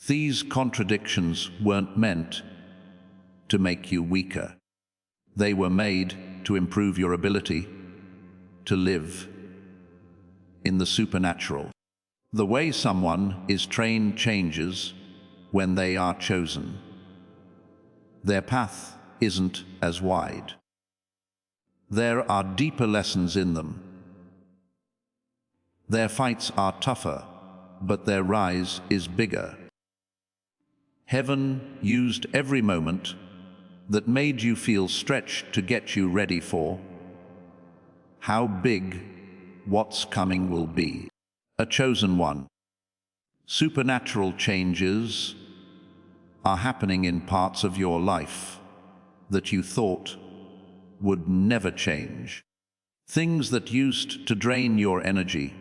S1: These contradictions weren't meant to make you weaker. They were made to improve your ability to live in the supernatural. The way someone is trained changes when they are chosen. Their path isn't as wide. There are deeper lessons in them. Their fights are tougher, but their rise is bigger. Heaven used every moment that made you feel stretched to get you ready for how big what's coming will be. A chosen one. Supernatural changes are happening in parts of your life that you thought would never change. Things that used to drain your energy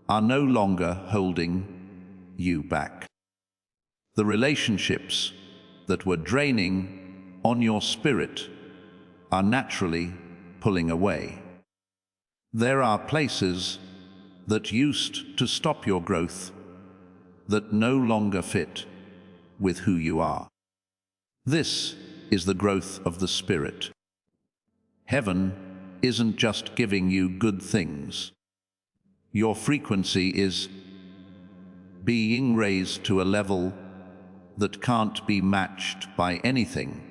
S1: are no longer holding you back. The relationships that were draining on your spirit are naturally pulling away. There are places that used to stop your growth that no longer fit with who you are. This is the growth of the Spirit. Heaven isn't just giving you good things. Your frequency is being raised to a level that can't be matched by anything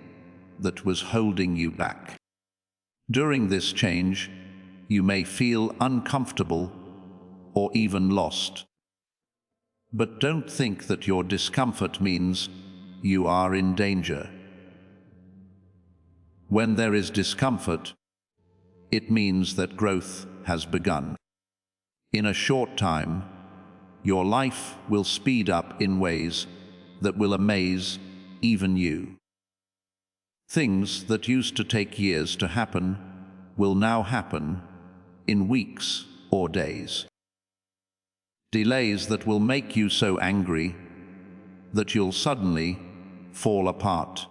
S1: that was holding you back. During this change, you may feel uncomfortable or even lost. But don't think that your discomfort means you are in danger. When there is discomfort, it means that growth has begun. In a short time, your life will speed up in ways that will amaze even you. Things that used to take years to happen will now happen in weeks or days. Delays that will make you so angry that you'll suddenly fall apart.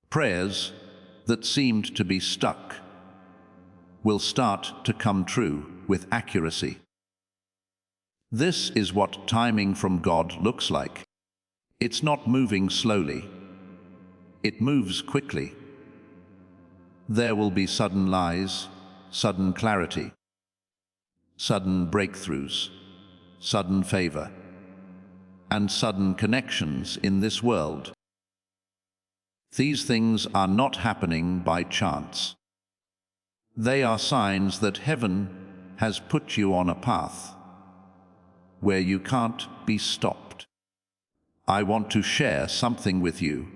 S1: Prayers that seemed to be stuck will start to come true with accuracy. This is what timing from God looks like. It's not moving slowly. It moves quickly. There will be sudden lies, sudden clarity, sudden breakthroughs, sudden favor, and sudden connections in this world. These things are not happening by chance. They are signs that heaven has put you on a path where you can't be stopped. I want to share something with you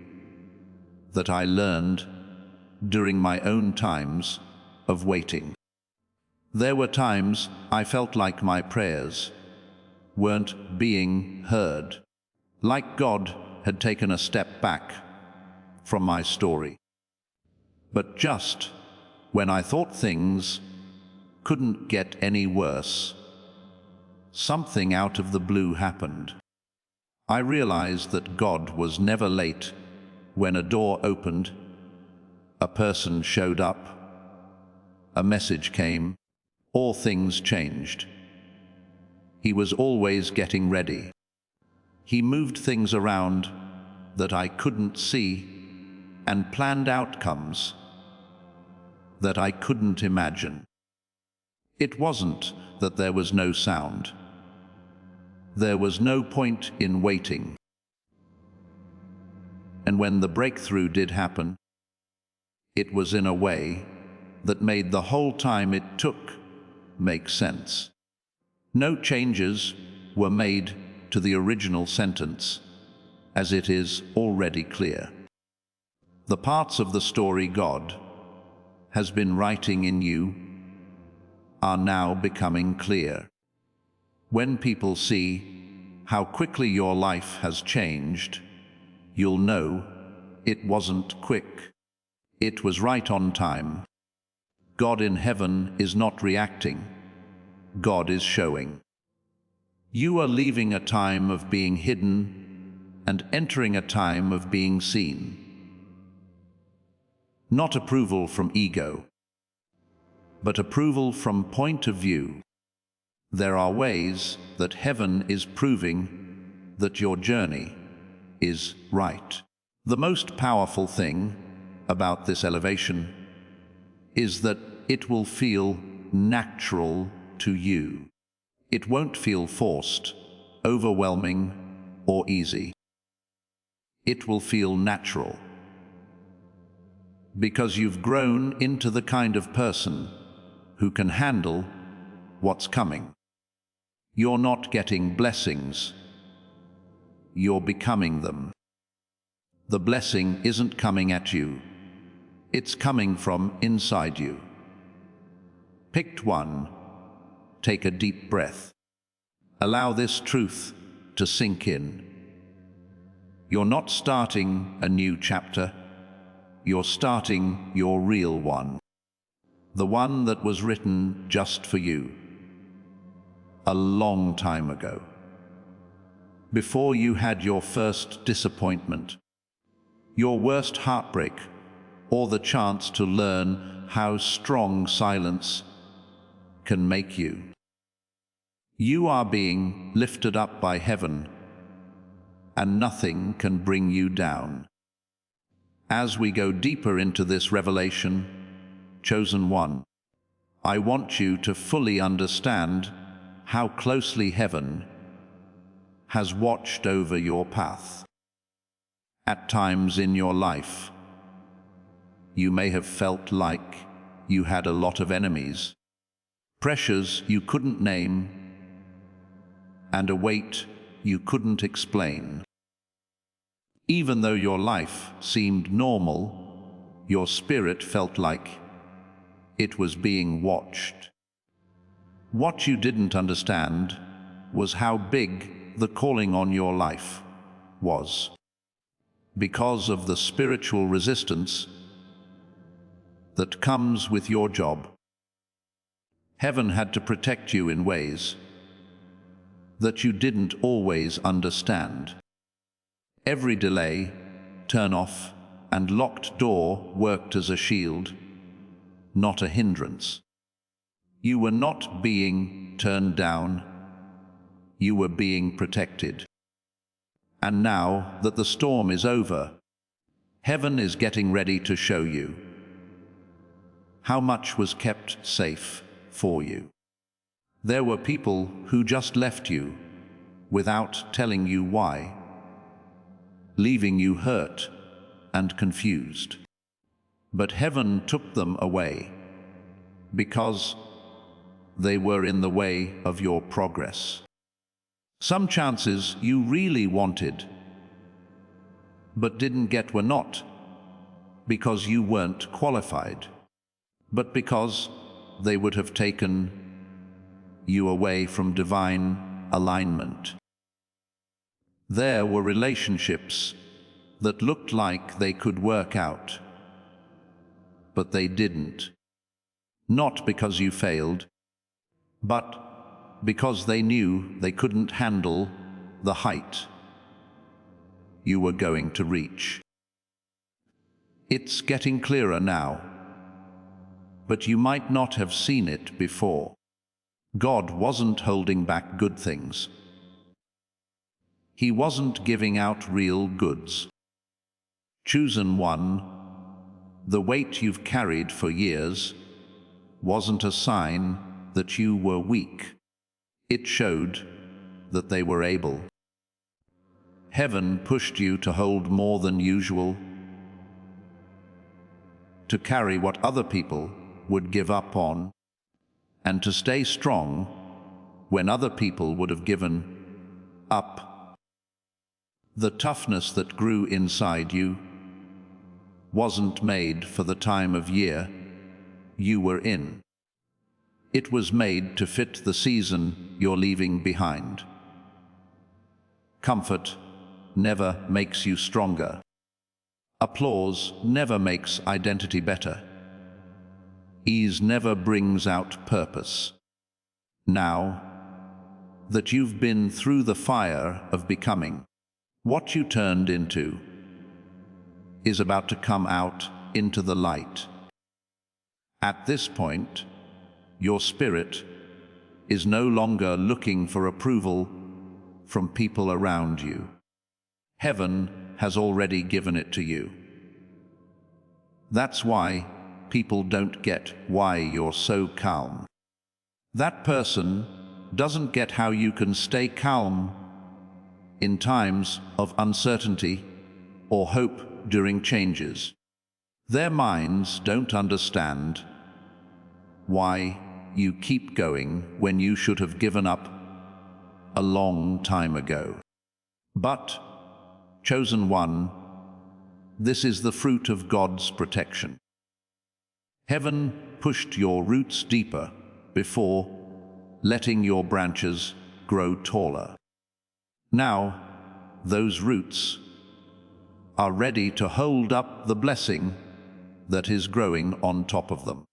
S1: that I learned during my own times of waiting. There were times I felt like my prayers weren't being heard, like God had taken a step back from my story. But just when I thought things couldn't get any worse, something out of the blue happened. I realized that God was never late. When a door opened, a person showed up, a message came, or things changed. He was always getting ready. He moved things around that I couldn't see and planned outcomes that I couldn't imagine. It wasn't that there was no sound. There was no point in waiting. And when the breakthrough did happen, it was in a way that made the whole time it took make sense. No changes were made to the original sentence, as it is already clear. The parts of the story God has been writing in you are now becoming clear. When people see how quickly your life has changed, you'll know it wasn't quick. It was right on time. God in heaven is not reacting. God is showing. You are leaving a time of being hidden and entering a time of being seen. Not approval from ego, but approval from point of view. There are ways that heaven is proving that your journey is right. The most powerful thing about this elevation is that it will feel natural to you. It won't feel forced, overwhelming, or easy. It will feel natural because you've grown into the kind of person who can handle what's coming. You're not getting blessings, you're becoming them. The blessing isn't coming at you, it's coming from inside you. Pick one, take a deep breath. Allow this truth to sink in. You're not starting a new chapter, you're starting your real one. The one that was written just for you, a long time ago. Before you had your first disappointment, your worst heartbreak, or the chance to learn how strong silence can make you. You are being lifted up by heaven, and nothing can bring you down. As we go deeper into this revelation, chosen one, I want you to fully understand how closely heaven has watched over your path. At times in your life, you may have felt like you had a lot of enemies, pressures you couldn't name, and a weight you couldn't explain. Even though your life seemed normal, your spirit felt like it was being watched. What you didn't understand was how big the calling on your life was. Because of the spiritual resistance that comes with your job, heaven had to protect you in ways that you didn't always understand. Every delay, turn-off, and locked door worked as a shield, not a hindrance. You were not being turned down, you were being protected. And now that the storm is over, heaven is getting ready to show you how much was kept safe for you. There were people who just left you without telling you why, leaving you hurt and confused. But heaven took them away because they were in the way of your progress. Some chances you really wanted, but didn't get were not because you weren't qualified, but because they would have taken you away from divine alignment. There were relationships that looked like they could work out, but they didn't. Not because you failed, but because they knew they couldn't handle the height you were going to reach. It's getting clearer now, but you might not have seen it before. God wasn't holding back good things. He wasn't giving out real goods. Chosen one, the weight you've carried for years wasn't a sign that you were weak. It showed that they were able. Heaven pushed you to hold more than usual, to carry what other people would give up on, and to stay strong when other people would have given up. The toughness that grew inside you wasn't made for the time of year you were in. It was made to fit the season you're leaving behind. Comfort never makes you stronger. Applause never makes identity better. Ease never brings out purpose. Now that you've been through the fire of becoming, what you turned into is about to come out into the light. At this point, your spirit is no longer looking for approval from people around you. Heaven has already given it to you. That's why people don't get why you're so calm. That person doesn't get how you can stay calm in times of uncertainty or hope during changes. Their minds don't understand why you keep going when you should have given up a long time ago. But, chosen one, this is the fruit of God's protection. Heaven pushed your roots deeper before letting your branches grow taller. Now, those roots are ready to hold up the blessing that is growing on top of them.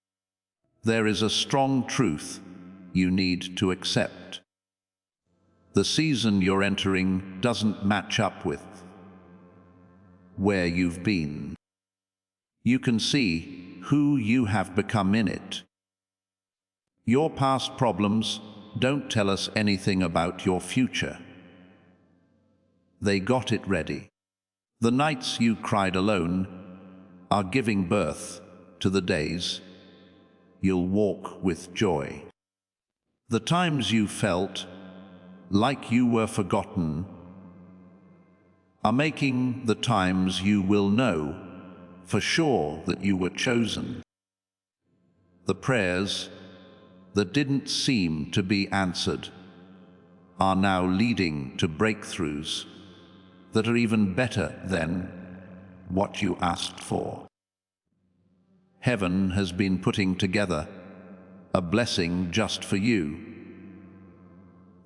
S1: There is a strong truth you need to accept. The season you're entering doesn't match up with where you've been. You can see who you have become in it. Your past problems don't tell us anything about your future. They got it ready. The nights you cried alone are giving birth to the days you'll walk with joy. The times you felt like you were forgotten are making the times you will know for sure that you were chosen. The prayers that didn't seem to be answered are now leading to breakthroughs that are even better than what you asked for. Heaven has been putting together a blessing just for you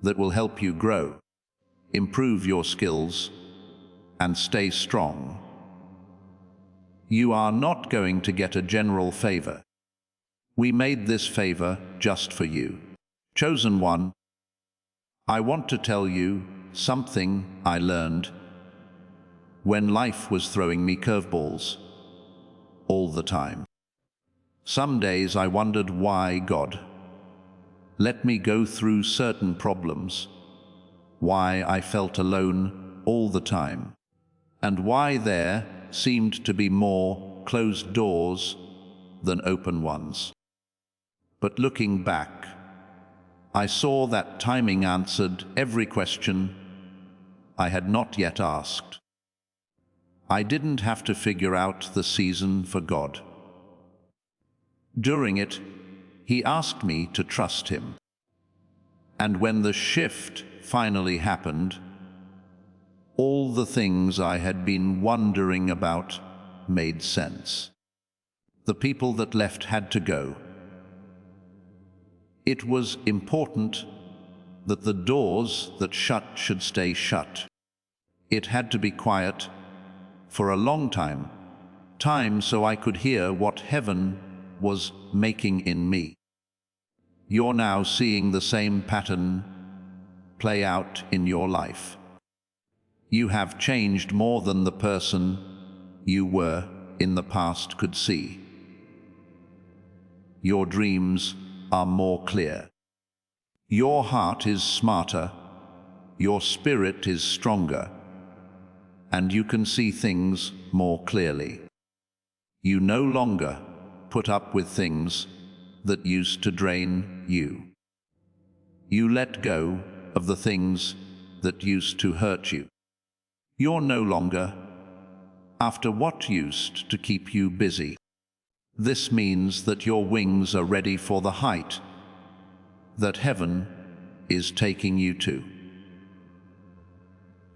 S1: that will help you grow, improve your skills, and stay strong. You are not going to get a general favor. We made this favor just for you. Chosen one, I want to tell you something I learned when life was throwing me curveballs all the time. Some days I wondered why God let me go through certain problems, why I felt alone all the time, and why there seemed to be more closed doors than open ones. But looking back, I saw that timing answered every question I had not yet asked. I didn't have to figure out the season for God. During it, He asked me to trust Him. And when the shift finally happened, all the things I had been wondering about made sense. The people that left had to go. It was important that the doors that shut should stay shut. It had to be quiet for a long time so I could hear what heaven was making in me. You're now seeing the same pattern play out in your life. You have changed more than the person you were in the past could see. Your dreams are more clear. Your heart is smarter, your spirit is stronger, and you can see things more clearly. You no longer put up with things that used to drain you. You let go of the things that used to hurt you. You're no longer after what used to keep you busy. This means that your wings are ready for the height that heaven is taking you to.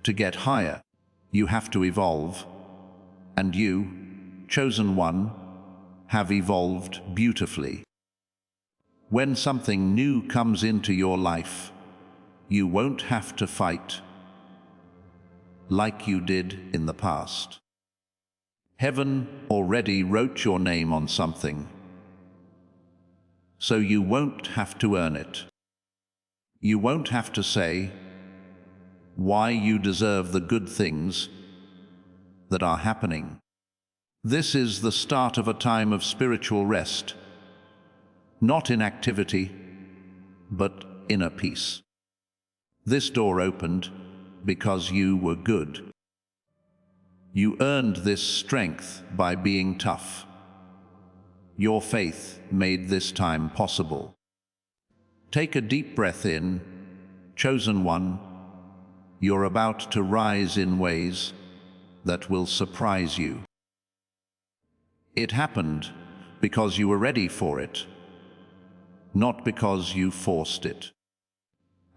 S1: To get higher, you have to evolve, and you, chosen one, have evolved beautifully. When something new comes into your life, you won't have to fight like you did in the past. Heaven already wrote your name on something, so you won't have to earn it. You won't have to say why you deserve the good things that are happening. This is the start of a time of spiritual rest, not in activity, but inner peace. This door opened because you were good. You earned this strength by being tough. Your faith made this time possible. Take a deep breath in, chosen one. You're about to rise in ways that will surprise you. It happened because you were ready for it, not because you forced it.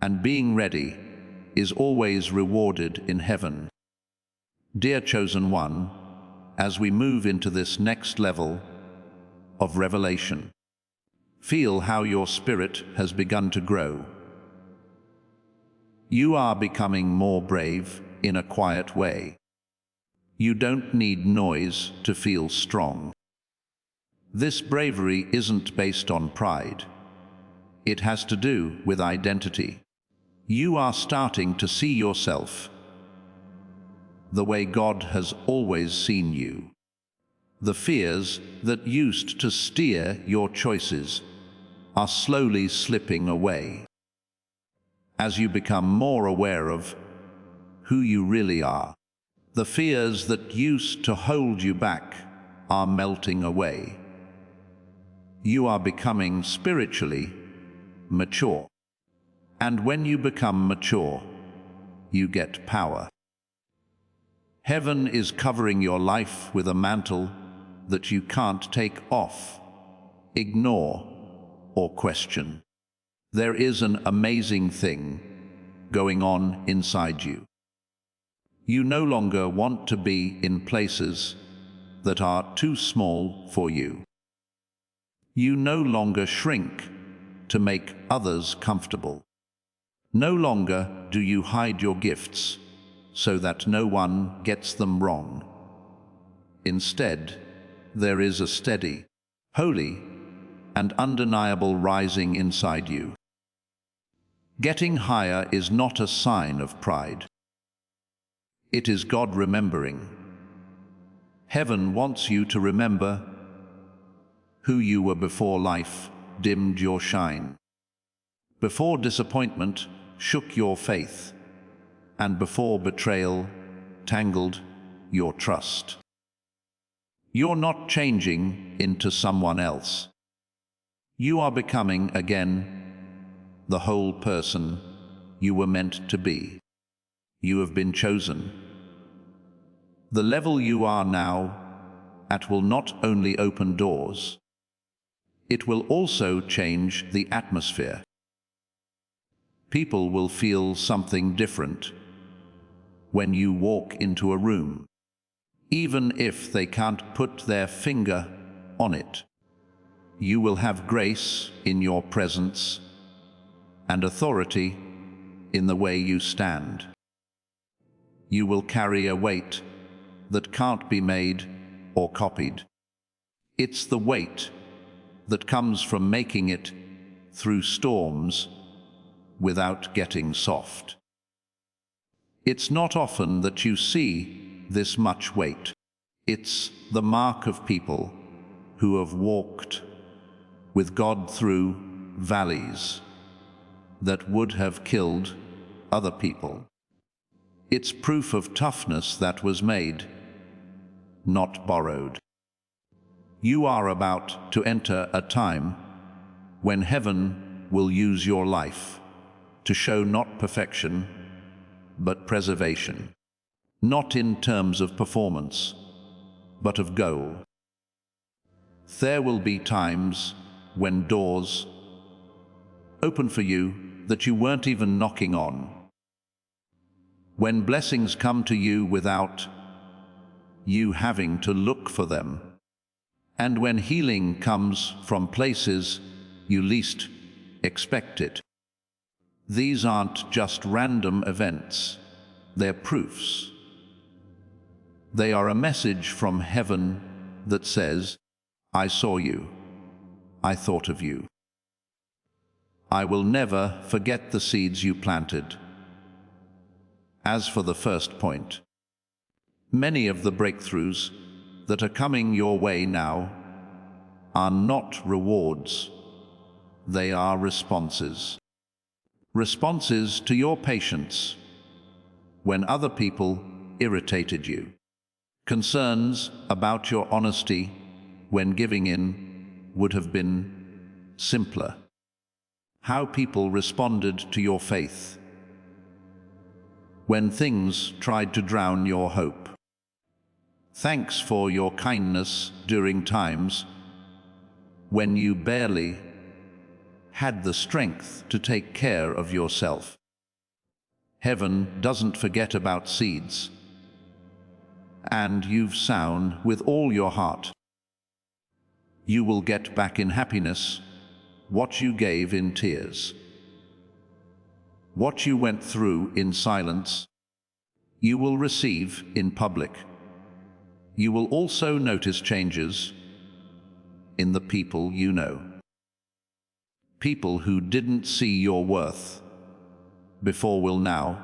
S1: And being ready is always rewarded in heaven. Dear chosen one, as we move into this next level of revelation, feel how your spirit has begun to grow. You are becoming more brave in a quiet way. You don't need noise to feel strong. This bravery isn't based on pride. It has to do with identity. You are starting to see yourself the way God has always seen you. The fears that used to steer your choices are slowly slipping away as you become more aware of who you really are. The fears that used to hold you back are melting away. You are becoming spiritually mature. And when you become mature, you get power. Heaven is covering your life with a mantle that you can't take off, ignore, or question. There is an amazing thing going on inside you. You no longer want to be in places that are too small for you. You no longer shrink to make others comfortable. No longer do you hide your gifts so that no one gets them wrong. Instead, there is a steady, holy, and undeniable rising inside you. Getting higher is not a sign of pride. It is God remembering. Heaven wants you to remember who you were before life dimmed your shine, before disappointment shook your faith, and before betrayal tangled your trust. You're not changing into someone else. You are becoming again the whole person you were meant to be. You have been chosen. The level you are now at will not only open doors, it will also change the atmosphere. People will feel something different when you walk into a room, even if they can't put their finger on it. You will have grace in your presence and authority in the way you stand. You will carry a weight that can't be made or copied. It's the weight that comes from making it through storms without getting soft. It's not often that you see this much weight. It's the mark of people who have walked with God through valleys that would have killed other people. It's proof of toughness that was made, not borrowed. You are about to enter a time when heaven will use your life to show not perfection, but preservation. Not in terms of performance, but of goal. There will be times when doors open for you that you weren't even knocking on. When blessings come to you without you having to look for them. And when healing comes from places you least expect it. These aren't just random events, they're proofs. They are a message from heaven that says, I saw you, I thought of you. I will never forget the seeds you planted. As for the first point, many of the breakthroughs that are coming your way now are not rewards, they are responses. responses to your patience when other people irritated you, concerns about your honesty when giving in would have been simpler, how people responded to your faith when things tried to drown your hope. Thanks for your kindness during times when you barely had the strength to take care of yourself. Heaven doesn't forget about seeds, and you've sown with all your heart. You will get back in happiness what you gave in tears. What you went through in silence, you will receive in public. You will also notice changes in the people you know. People who didn't see your worth before will now,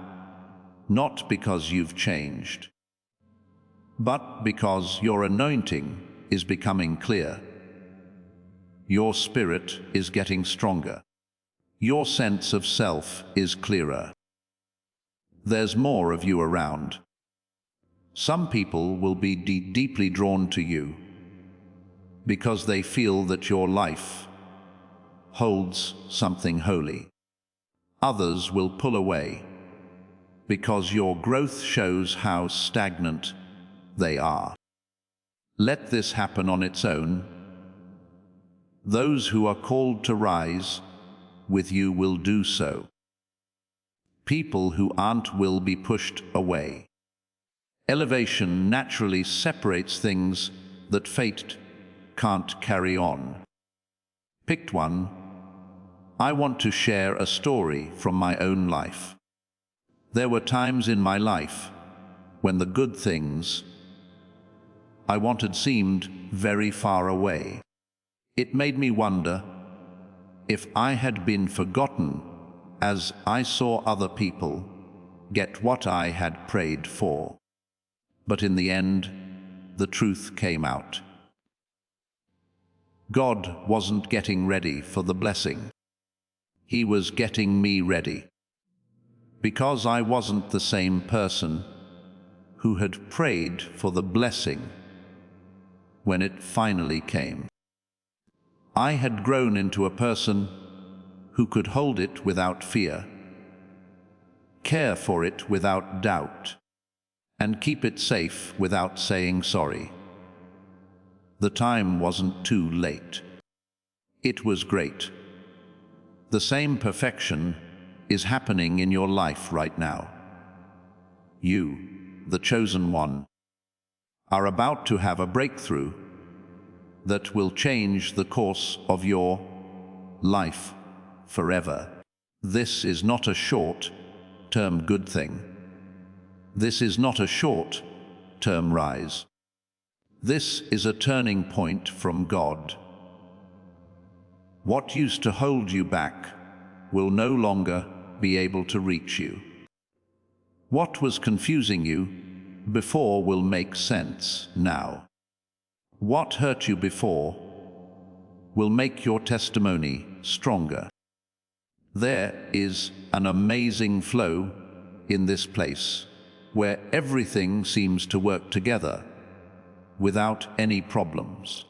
S1: not because you've changed, but because your anointing is becoming clear. Your spirit is getting stronger. Your sense of self is clearer. There's more of you around. Some people will be deeply drawn to you because they feel that your life holds something holy. Others will pull away because your growth shows how stagnant they are. Let this happen on its own. Those who are called to rise with you will do so. People who aren't will be pushed away. Elevation naturally separates things that fate can't carry on. Picked one. I want to share a story from my own life. There were times in my life when the good things I wanted seemed very far away. It made me wonder if I had been forgotten as I saw other people get what I had prayed for. But in the end, the truth came out. God wasn't getting ready for the blessing. He was getting me ready. Because I wasn't the same person who had prayed for the blessing when it finally came. I had grown into a person who could hold it without fear, care for it without doubt, and keep it safe without saying sorry. The time wasn't too late. It was great. The same perfection is happening in your life right now. You, the chosen one, are about to have a breakthrough that will change the course of your life forever. This is not a short-term good thing. This is not a short-term rise. This is a turning point from God. What used to hold you back will no longer be able to reach you. What was confusing you before will make sense now. What hurt you before will make your testimony stronger. There is an amazing flow in this place where everything seems to work together without any problems.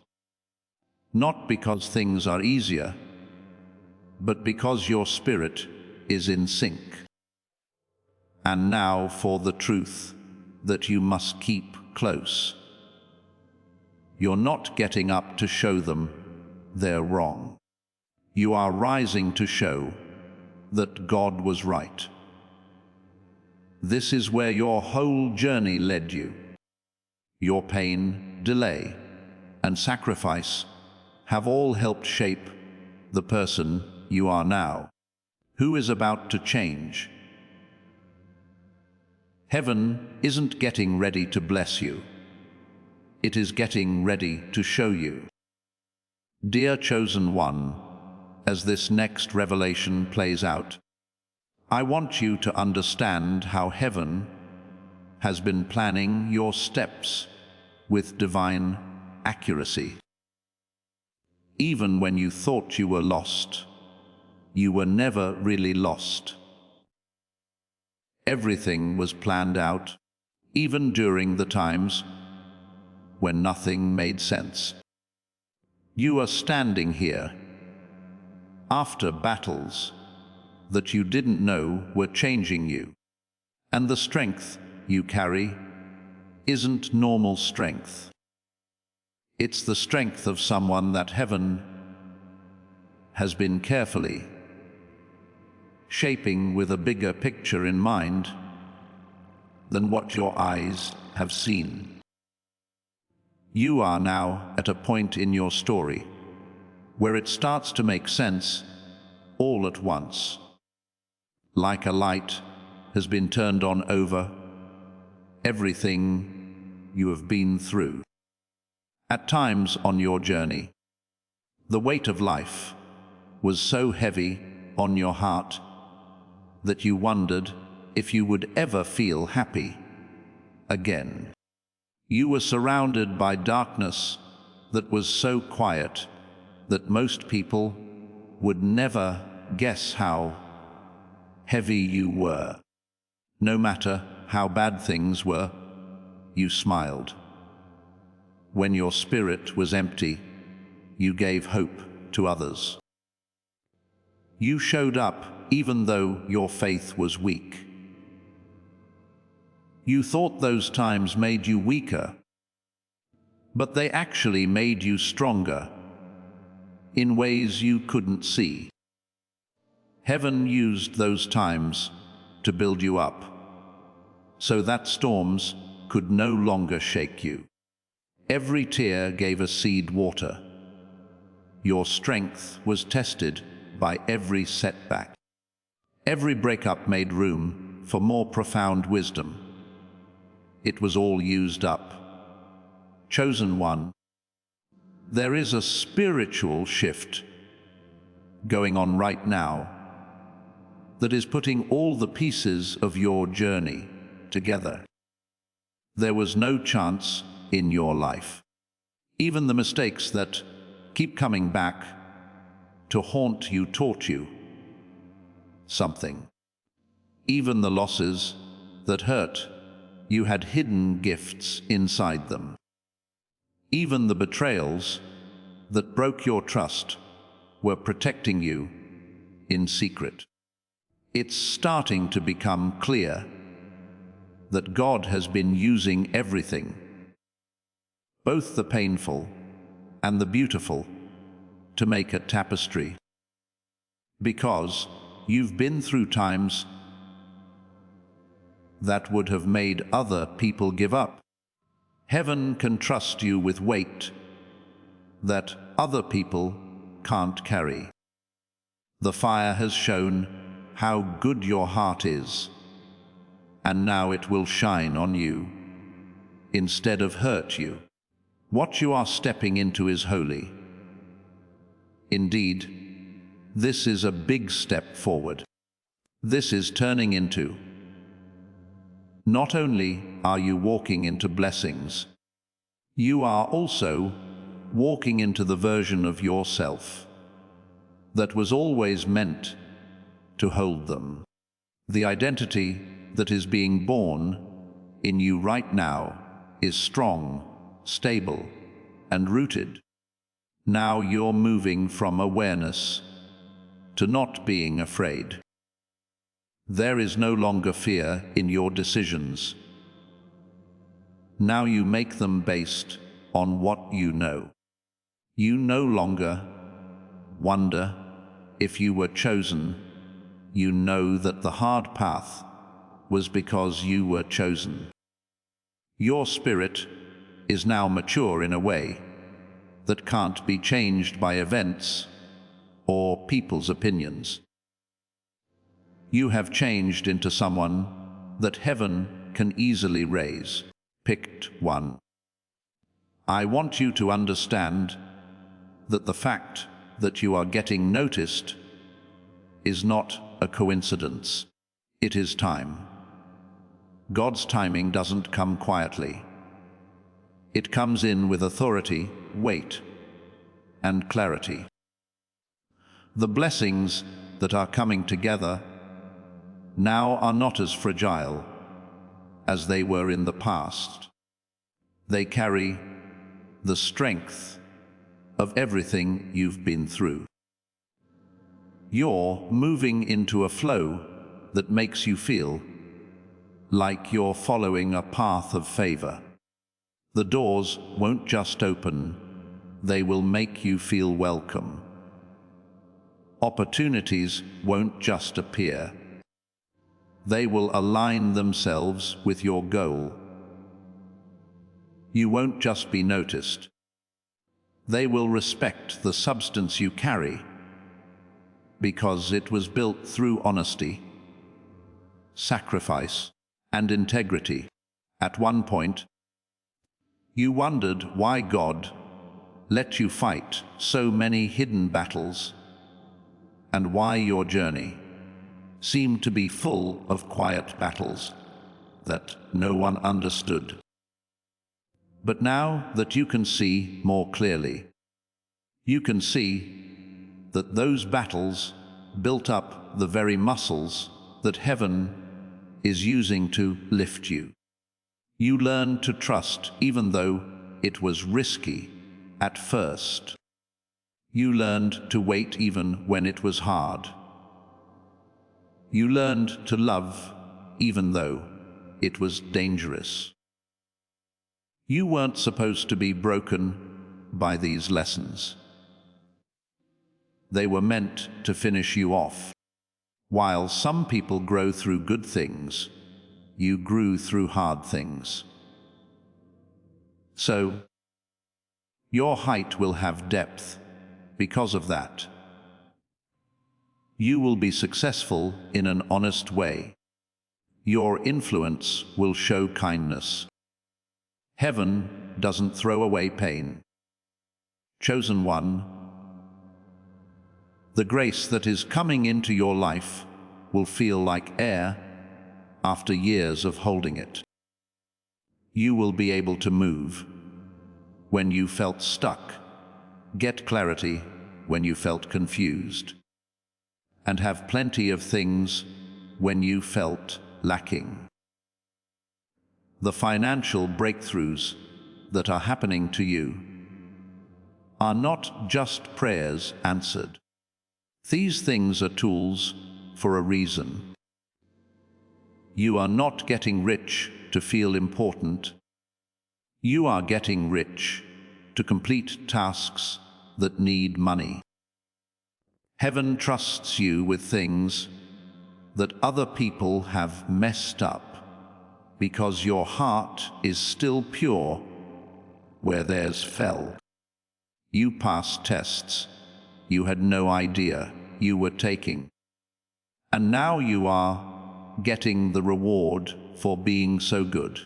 S1: Not because things are easier, but because your spirit is in sync. And now for the truth that you must keep close. You're not getting up to show them they're wrong. You are rising to show that God was right. This is where your whole journey led you. Your pain, delay, and sacrifice have all helped shape the person you are now, who is about to change. Heaven isn't getting ready to bless you. It is getting ready to show you. Dear chosen one, as this next revelation plays out, I want you to understand how heaven has been planning your steps with divine accuracy. Even when you thought you were lost, you were never really lost. Everything was planned out, even during the times when nothing made sense. You are standing here after battles that you didn't know were changing you. And the strength you carry isn't normal strength. It's the strength of someone that heaven has been carefully shaping with a bigger picture in mind than what your eyes have seen. You are now at a point in your story where it starts to make sense all at once. Like a light has been turned on over everything you have been through. At times on your journey, the weight of life was so heavy on your heart that you wondered if you would ever feel happy again. You were surrounded by darkness that was so quiet that most people would never guess how heavy you were. No matter how bad things were, you smiled. When your spirit was empty, you gave hope to others. You showed up even though your faith was weak. You thought those times made you weaker, but they actually made you stronger in ways you couldn't see. Heaven used those times to build you up, so that storms could no longer shake you. Every tear gave a seed water. Your strength was tested by every setback. Every breakup made room for more profound wisdom. It was all used up. Chosen one, there is a spiritual shift going on right now that is putting all the pieces of your journey together. There was no chance in your life. Even the mistakes that keep coming back to haunt you taught you something. Even the losses that hurt, you had hidden gifts inside them. Even the betrayals that broke your trust were protecting you in secret. It's starting to become clear that God has been using everything, both the painful and the beautiful, to make a tapestry. Because you've been through times that would have made other people give up. Heaven can trust you with weight that other people can't carry. The fire has shown how good your heart is, and now it will shine on you instead of hurt you. What you are stepping into is holy. Indeed, this is a big step forward. This is turning into. Not only are you walking into blessings, you are also walking into the version of yourself that was always meant to hold them. The identity that is being born in you right now is strong, stable, and rooted. Now you're moving from awareness to not being afraid. There is no longer fear in your decisions. Now you make them based on what you know. You no longer wonder if you were chosen. You know that the hard path was because you were chosen. Your spirit is now mature in a way that can't be changed by events or people's opinions. You have changed into someone that heaven can easily raise. Picked one. I want you to understand that the fact that you are getting noticed is not a coincidence. It is time. God's timing doesn't come quietly. It comes in with authority, weight, and clarity. The blessings that are coming together now are not as fragile as they were in the past. They carry the strength of everything you've been through. You're moving into a flow that makes you feel like you're following a path of favor. The doors won't just open, they will make you feel welcome. Opportunities won't just appear. They will align themselves with your goal. You won't just be noticed. They will respect the substance you carry because it was built through honesty, sacrifice, and integrity. At one point, you wondered why God let you fight so many hidden battles and why your journey seemed to be full of quiet battles that no one understood. But now that you can see more clearly, you can see that those battles built up the very muscles that heaven is using to lift you. You learned to trust even though it was risky at first. You learned to wait even when it was hard. You learned to love even though it was dangerous. You weren't supposed to be broken by these lessons. They were meant to finish you off. While some people grow through good things, you grew through hard things. So, your height will have depth because of that. You will be successful in an honest way. Your influence will show kindness. Heaven doesn't throw away pain. Chosen one, the grace that is coming into your life will feel like air after years of holding it. You will be able to move when you felt stuck, get clarity when you felt confused, and have plenty of things when you felt lacking. The financial breakthroughs that are happening to you are not just prayers answered. These things are tools for a reason. You are not getting rich to feel important. You are getting rich to complete tasks that need money. Heaven trusts you with things that other people have messed up because your heart is still pure where theirs fell. You passed tests you had no idea you were taking. And now you are getting the reward for being so good.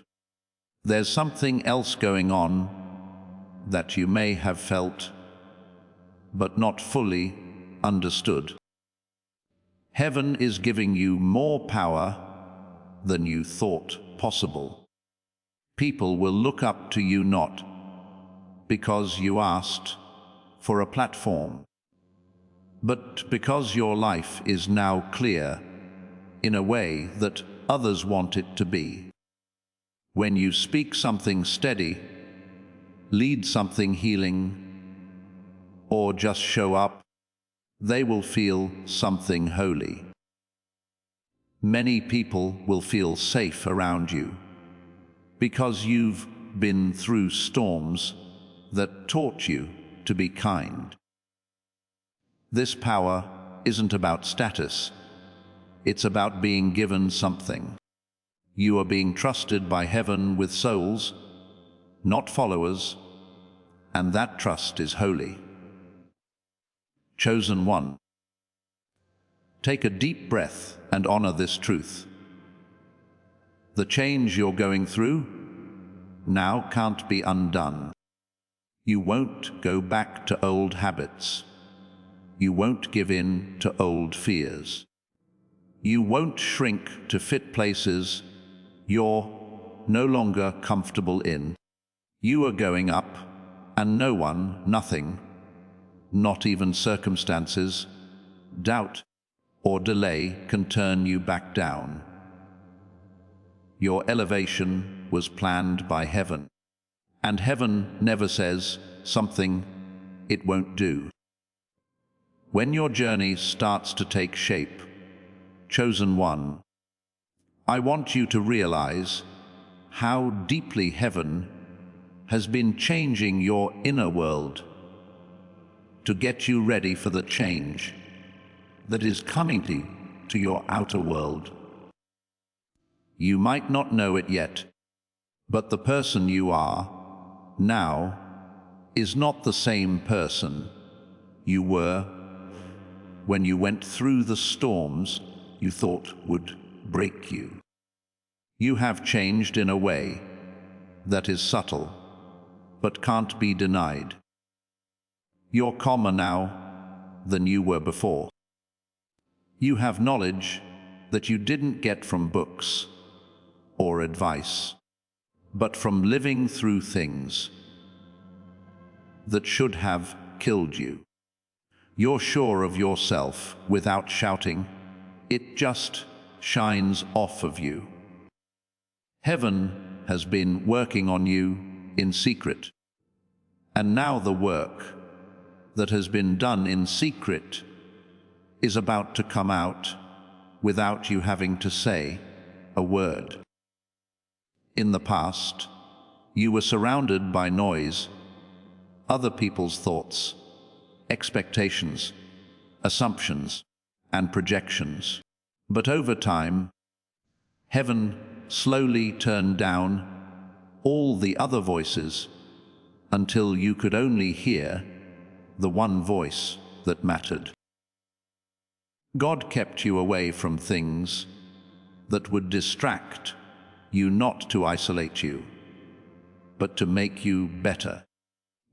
S1: There's something else going on that you may have felt, but not fully understood. Heaven is giving you more power than you thought possible. People will look up to you not because you asked for a platform, but because your life is now clear in a way that others want it to be. When you speak something steady, lead something healing, or just show up, they will feel something holy. Many people will feel safe around you because you've been through storms that taught you to be kind. This power isn't about status. It's about being given something. You are being trusted by heaven with souls, not followers, and that trust is holy. Chosen one. Take a deep breath and honor this truth. The change you're going through now can't be undone. You won't go back to old habits. You won't give in to old fears. You won't shrink to fit places you're no longer comfortable in. You are going up, and no one, nothing, not even circumstances, doubt or delay can turn you back down. Your elevation was planned by heaven, and heaven never says something it won't do. When your journey starts to take shape, chosen one, I want you to realize how deeply heaven has been changing your inner world to get you ready for the change that is coming to your outer world. You might not know it yet, but the person you are now is not the same person you were when you went through the storms you thought would break you. You have changed in a way that is subtle, but can't be denied. You're calmer now than you were before. You have knowledge that you didn't get from books or advice, but from living through things that should have killed you. You're sure of yourself without shouting. It just shines off of you. Heaven has been working on you in secret, and now the work that has been done in secret is about to come out without you having to say a word. In the past, you were surrounded by noise, other people's thoughts, expectations, assumptions, and projections. But over time, heaven slowly turned down all the other voices until you could only hear the one voice that mattered. God kept you away from things that would distract you, not to isolate you, but to make you better.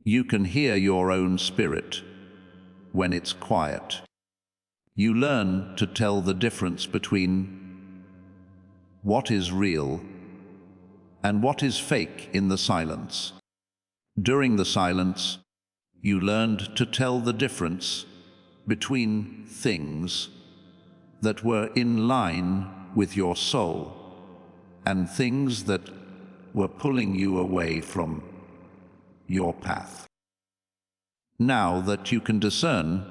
S1: You can hear your own spirit when it's quiet. You learn to tell the difference between what is real and what is fake in the silence. During the silence, you learned to tell the difference between things that were in line with your soul and things that were pulling you away from your path. Now that you can discern,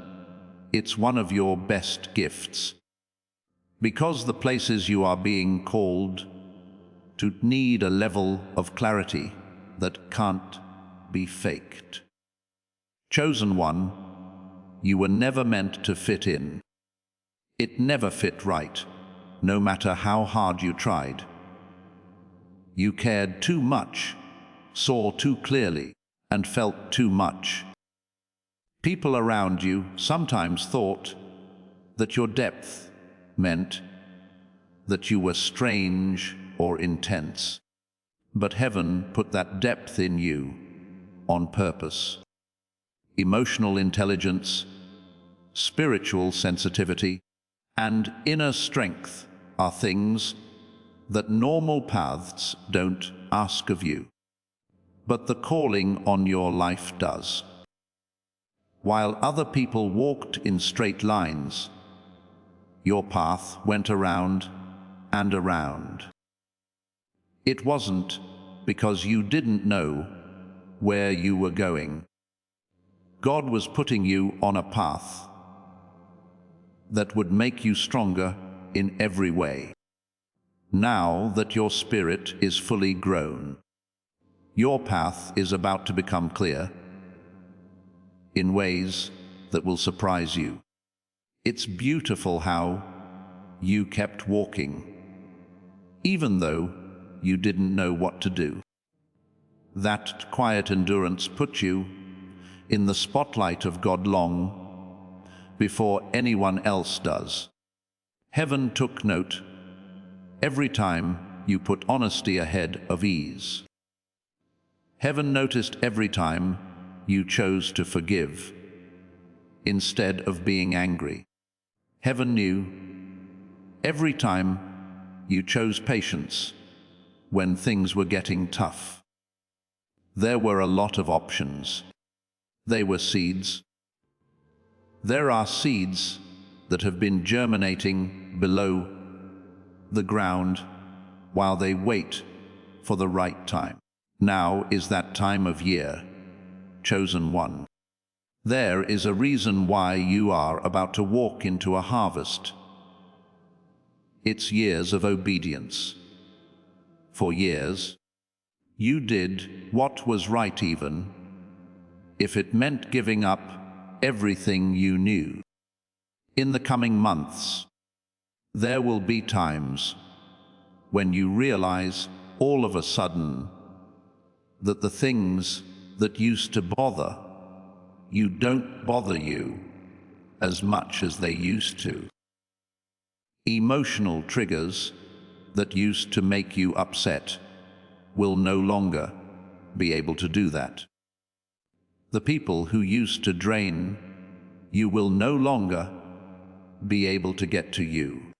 S1: it's one of your best gifts, because the places you are being called to need a level of clarity that can't be faked. Chosen one, you were never meant to fit in. It never fit right, no matter how hard you tried. You cared too much, saw too clearly, and felt too much. People around you sometimes thought that your depth meant that you were strange or intense. But heaven put that depth in you on purpose. Emotional intelligence, spiritual sensitivity, and inner strength are things that normal paths don't ask of you, but the calling on your life does. While other people walked in straight lines, your path went around and around. It wasn't because you didn't know where you were going. God was putting you on a path that would make you stronger in every way. Now that your spirit is fully grown, your path is about to become clear in ways that will surprise you. It's beautiful how you kept walking, even though you didn't know what to do. That quiet endurance put you in the spotlight of God long before anyone else does. Heaven took note every time you put honesty ahead of ease. Heaven noticed every time you chose to forgive instead of being angry. Heaven knew every time you chose patience when things were getting tough. There were a lot of options. They were seeds. There are seeds that have been germinating below the ground while they wait for the right time. Now is that time of year, chosen one. There is a reason why you are about to walk into a harvest. It's years of obedience. For years, you did what was right, even if it meant giving up everything you knew. In the coming months, there will be times when you realize all of a sudden that the things that used to bother you don't bother you as much as they used to. Emotional triggers that used to make you upset will no longer be able to do that. The people who used to drain you will no longer be able to get to you.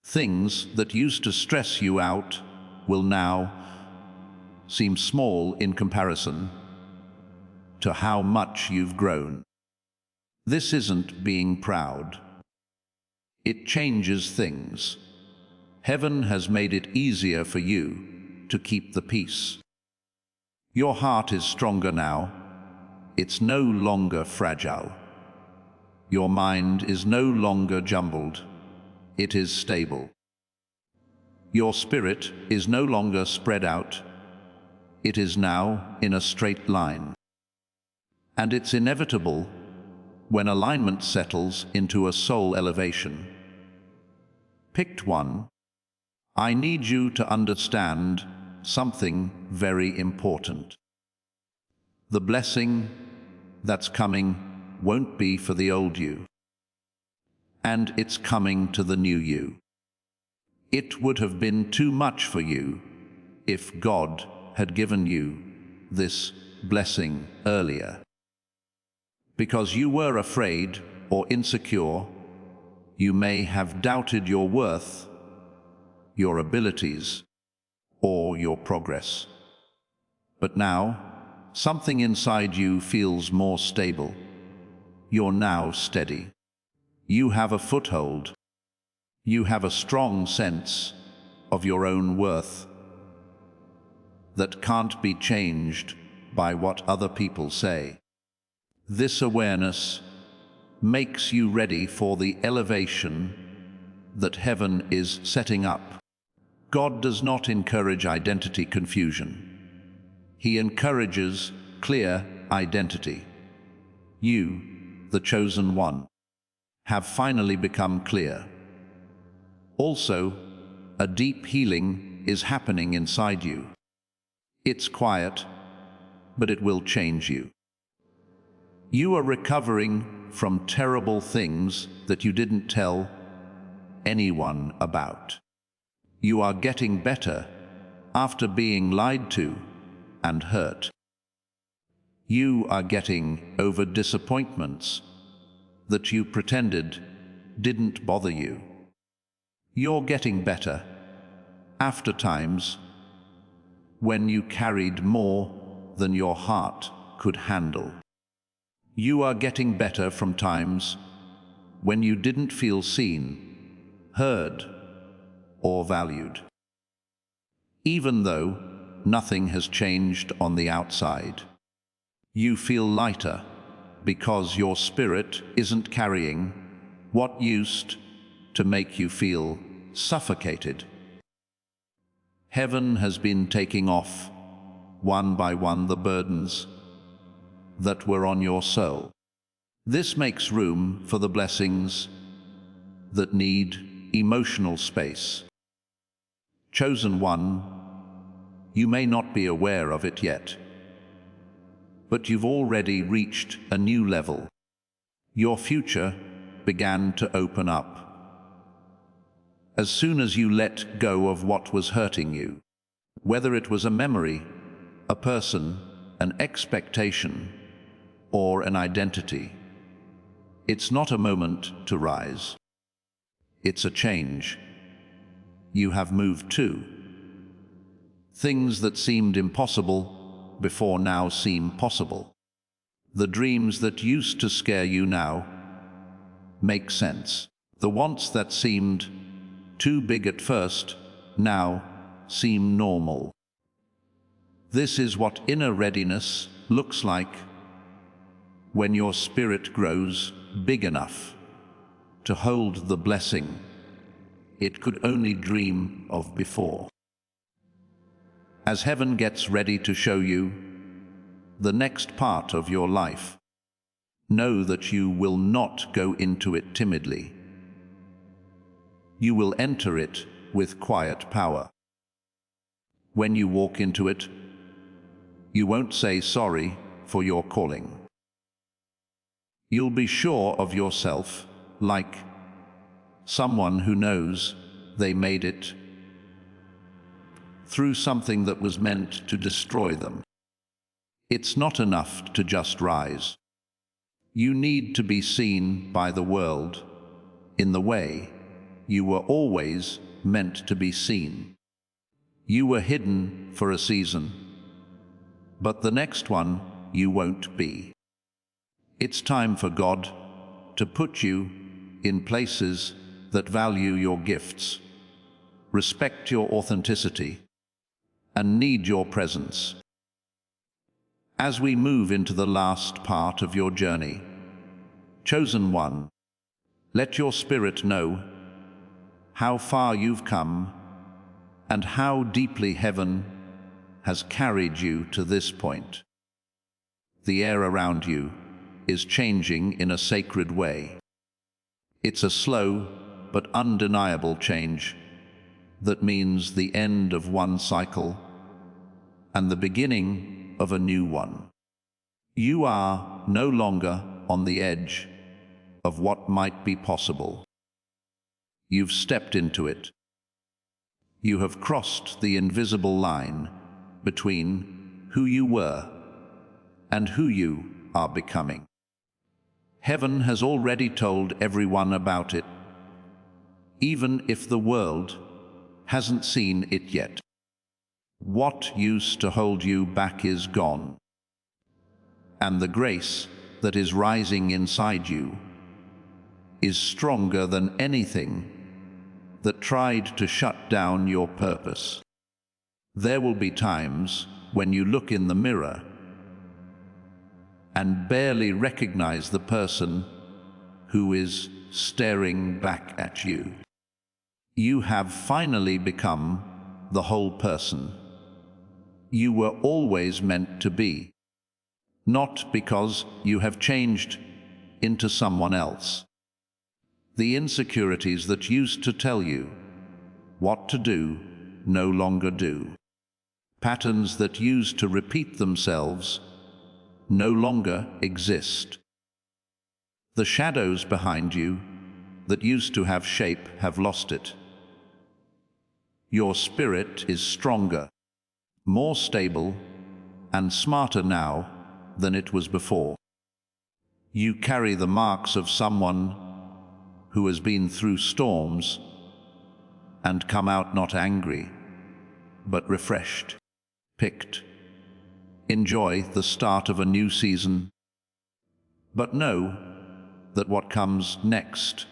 S1: Things that used to stress you out will now seem small in comparison to how much you've grown. This isn't being proud. It changes things. Heaven has made it easier for you to keep the peace. Your heart is stronger now. It's no longer fragile. Your mind is no longer jumbled. It is stable. Your spirit is no longer spread out. It is now in a straight line. And it's inevitable when alignment settles into a soul elevation. Picked one, I need you to understand something very important. The blessing that's coming won't be for the old you, and it's coming to the new you. It would have been too much for you if God had given you this blessing earlier. Because you were afraid or insecure, you may have doubted your worth, your abilities, or your progress. But now, something inside you feels more stable. You're now steady. You have a foothold. You have a strong sense of your own worth that can't be changed by what other people say. This awareness makes you ready for the elevation that heaven is setting up. God does not encourage identity confusion. He encourages clear identity. You, the chosen one, have finally become clear. Also, a deep healing is happening inside you. It's quiet, but it will change you. You are recovering from terrible things that you didn't tell anyone about. You are getting better after being lied to and hurt. You are getting over disappointments that you pretended didn't bother you. You're getting better after times when you carried more than your heart could handle. You are getting better from times when you didn't feel seen, heard, or valued. Even though nothing has changed on the outside, you feel lighter because your spirit isn't carrying what used to make you feel suffocated. Heaven has been taking off, one by one, the burdens that were on your soul. This makes room for the blessings that need emotional space. Chosen one, you may not be aware of it yet, but you've already reached a new level. Your future began to open up as soon as you let go of what was hurting you, whether it was a memory, a person, an expectation, or an identity. It's not a moment to rise. It's a change. You have moved to. Things that seemed impossible before now seem possible. The dreams that used to scare you now make sense. The wants that seemed too big at first now seem normal. This is what inner readiness looks like when your spirit grows big enough to hold the blessing it could only dream of before. As heaven gets ready to show you the next part of your life, know that you will not go into it timidly. You will enter it with quiet power. When you walk into it, you won't say sorry for your calling. You'll be sure of yourself, like someone who knows they made it through something that was meant to destroy them. It's not enough to just rise. You need to be seen by the world in the way you were always meant to be seen. You were hidden for a season, but the next one you won't be. It's time for God to put you in places that value your gifts, respect your authenticity, and need your presence. As we move into the last part of your journey, chosen one, let your spirit know how far you've come and how deeply heaven has carried you to this point. The air around you is changing in a sacred way. It's a slow but undeniable change that means the end of one cycle and the beginning of a new one. You are no longer on the edge of what might be possible. You've stepped into it. You have crossed the invisible line between who you were and who you are becoming. Heaven has already told everyone about it, even if the world hasn't seen it yet. What used to hold you back is gone, and the grace that is rising inside you is stronger than anything that tried to shut down your purpose. There will be times when you look in the mirror and barely recognize the person who is staring back at you. You have finally become the whole person you were always meant to be, not because you have changed into someone else. The insecurities that used to tell you what to do no longer do. Patterns that used to repeat themselves no longer exist. The shadows behind you that used to have shape have lost it. Your spirit is stronger, more stable, and smarter now than it was before. You carry the marks of someone who has been through storms and come out not angry, but refreshed, picked. Enjoy the start of a new season, but know that what comes next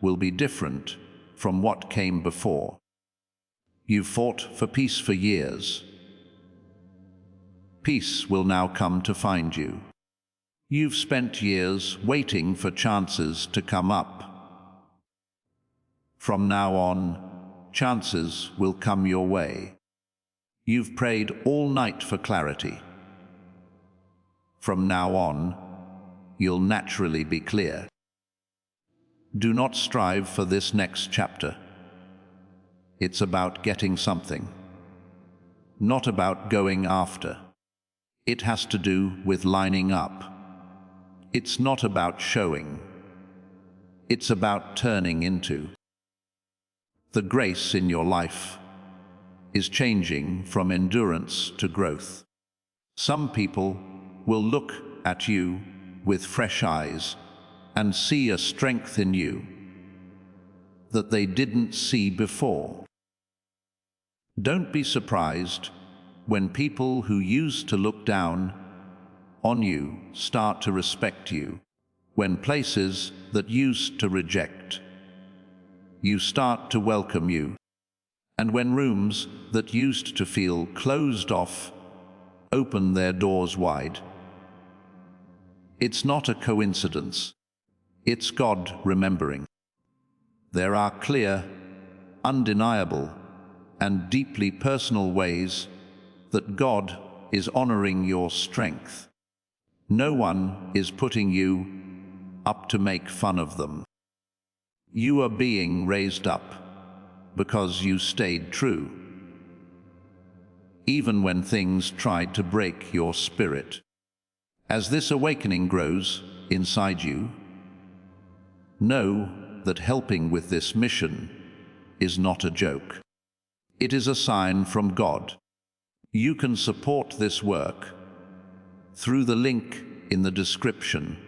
S1: will be different from what came before. You've fought for peace for years. Peace will now come to find you. You've spent years waiting for chances to come up. From now on, chances will come your way. You've prayed all night for clarity. From now on, you'll naturally be clear. Do not strive for this next chapter. It's about getting something, not about going after. It has to do with lining up. It's not about showing. It's about turning into. The grace in your life is changing from endurance to growth. Some people will look at you with fresh eyes and see a strength in you that they didn't see before. Don't be surprised when people who used to look down on you start to respect you, when places that used to reject you start to welcome you. And when rooms that used to feel closed off open their doors wide, it's not a coincidence. It's God remembering. There are clear, undeniable, and deeply personal ways that God is honoring your strength. No one is putting you up to make fun of them. You are being raised up because you stayed true, even when things tried to break your spirit. As this awakening grows inside you, know that helping with this mission is not a joke. It is a sign from God. You can support this work through the link in the description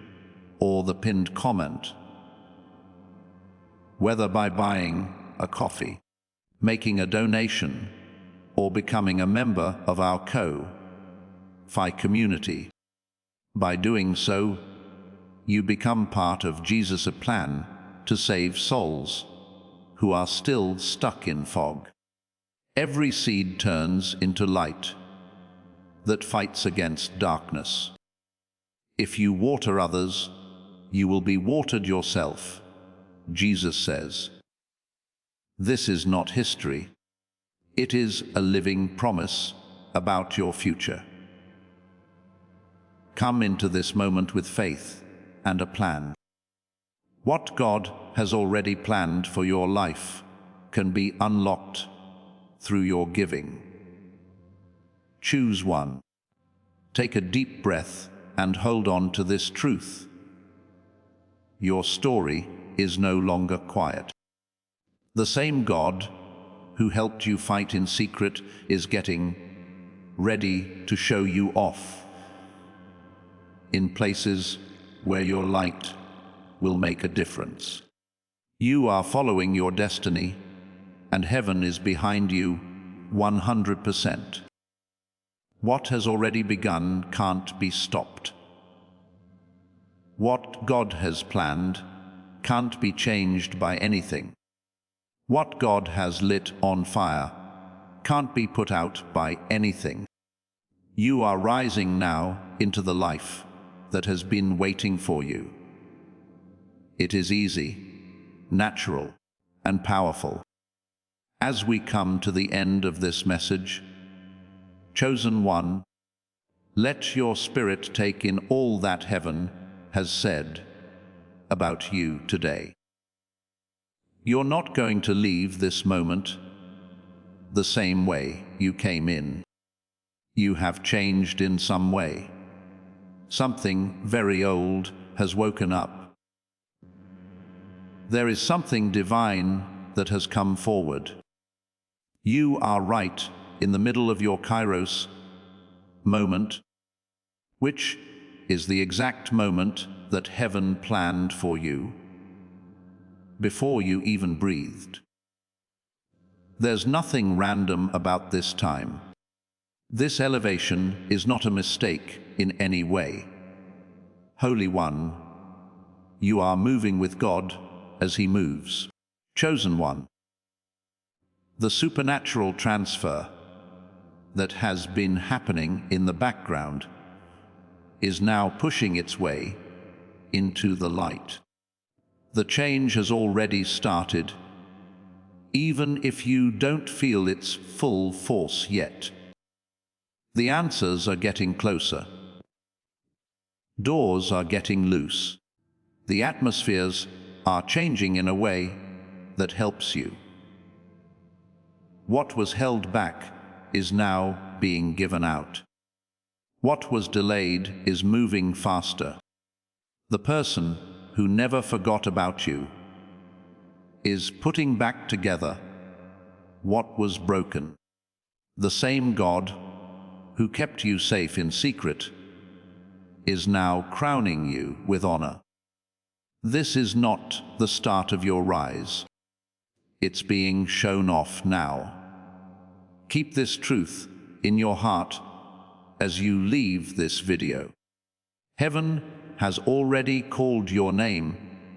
S1: or the pinned comment, whether by buying a coffee, making a donation, or becoming a member of our Ko-Fi community. By doing so, you become part of Jesus' plan to save souls who are still stuck in fog. Every seed turns into light that fights against darkness. If you water others, you will be watered yourself, Jesus says. This is not history. It is a living promise about your future. Come into this moment with faith and a plan. What God has already planned for your life can be unlocked through your giving. Choose one. Take a deep breath and hold on to this truth. Your story is no longer quiet. The same God who helped you fight in secret is getting ready to show you off in places where your light will make a difference. You are following your destiny, and heaven is behind you 100%. What has already begun can't be stopped. What God has planned can't be changed by anything. What God has lit on fire can't be put out by anything. You are rising now into the life that has been waiting for you. It is easy, natural, and powerful. As we come to the end of this message, chosen one, let your spirit take in all that heaven has said about you today. You're not going to leave this moment the same way you came in. You have changed in some way. Something very old has woken up. There is something divine that has come forward. You are right in the middle of your Kairos moment, which is the exact moment that heaven planned for you before you even breathed. There's nothing random about this time. This elevation is not a mistake in any way. Holy One, you are moving with God as He moves. Chosen One, the supernatural transfer that has been happening in the background is now pushing its way into the light. The change has already started, even if you don't feel its full force yet. The answers are getting closer. Doors are getting loose. The atmospheres are changing in a way that helps you. What was held back is now being given out. What was delayed is moving faster. The person who never forgot about you is putting back together what was broken. The same God who kept you safe in secret is now crowning you with honor. This is not the start of your rise. It's being shown off now. Keep this truth in your heart as you leave this video. Heaven has already called your name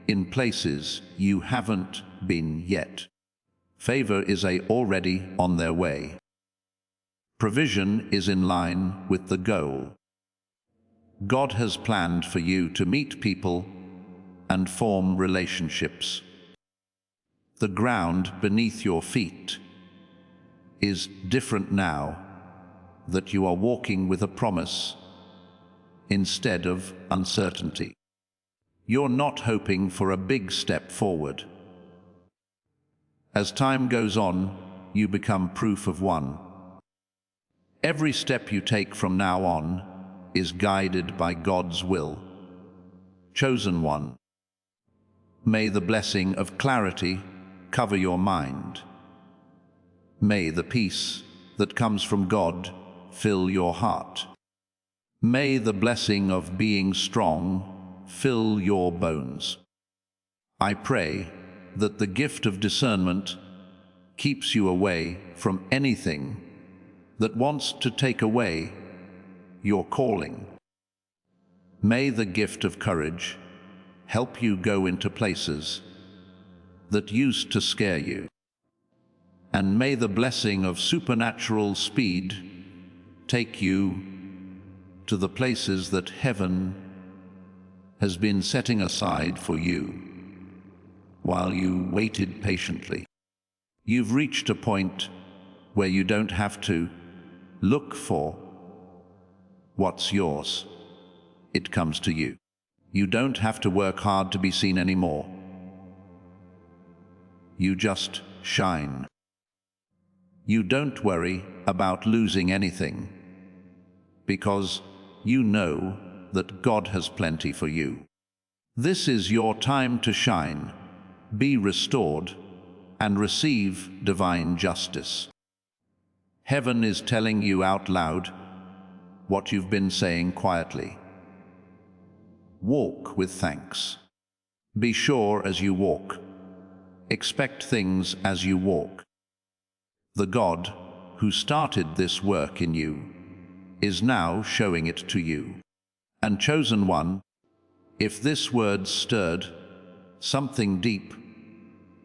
S1: in places you haven't been yet. Favor is already on their way. Provision is in line with the goal. God has planned for you to meet people and form relationships. The ground beneath your feet is different now that you are walking with a promise instead of uncertainty. You're not hoping for a big step forward. As time goes on, you become proof of one. Every step you take from now on is guided by God's will. Chosen one. May the blessing of clarity cover your mind. May the peace that comes from God fill your heart. May the blessing of being strong fill your bones. I pray that the gift of discernment keeps you away from anything that wants to take away your calling. May the gift of courage help you go into places that used to scare you. And may the blessing of supernatural speed take you to the places that heaven has been setting aside for you while you waited patiently. You've reached a point where you don't have to look for what's yours. It comes to you. You don't have to work hard to be seen anymore. You just shine. You don't worry about losing anything because you know that God has plenty for you. This is your time to shine, be restored, and receive divine justice. Heaven is telling you out loud what you've been saying quietly. Walk with thanks. Be sure as you walk. Expect things as you walk. The God who started this work in you is now showing it to you. And chosen one, if this word stirred something deep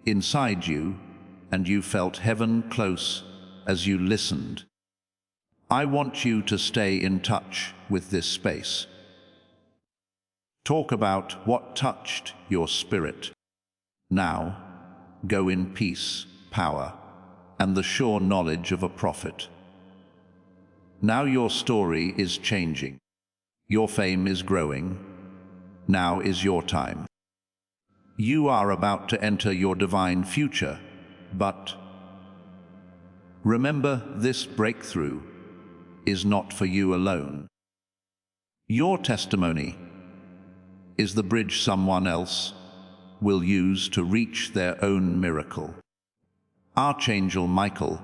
S1: inside you and you felt heaven close as you listened, I want you to stay in touch with this space. Talk about what touched your spirit. Now, go in peace, power, and the sure knowledge of a prophet. Now your story is changing. Your fame is growing. Now is your time. You are about to enter your divine future, but remember, this breakthrough is not for you alone. Your testimony is the bridge someone else will use to reach their own miracle. Archangel Michael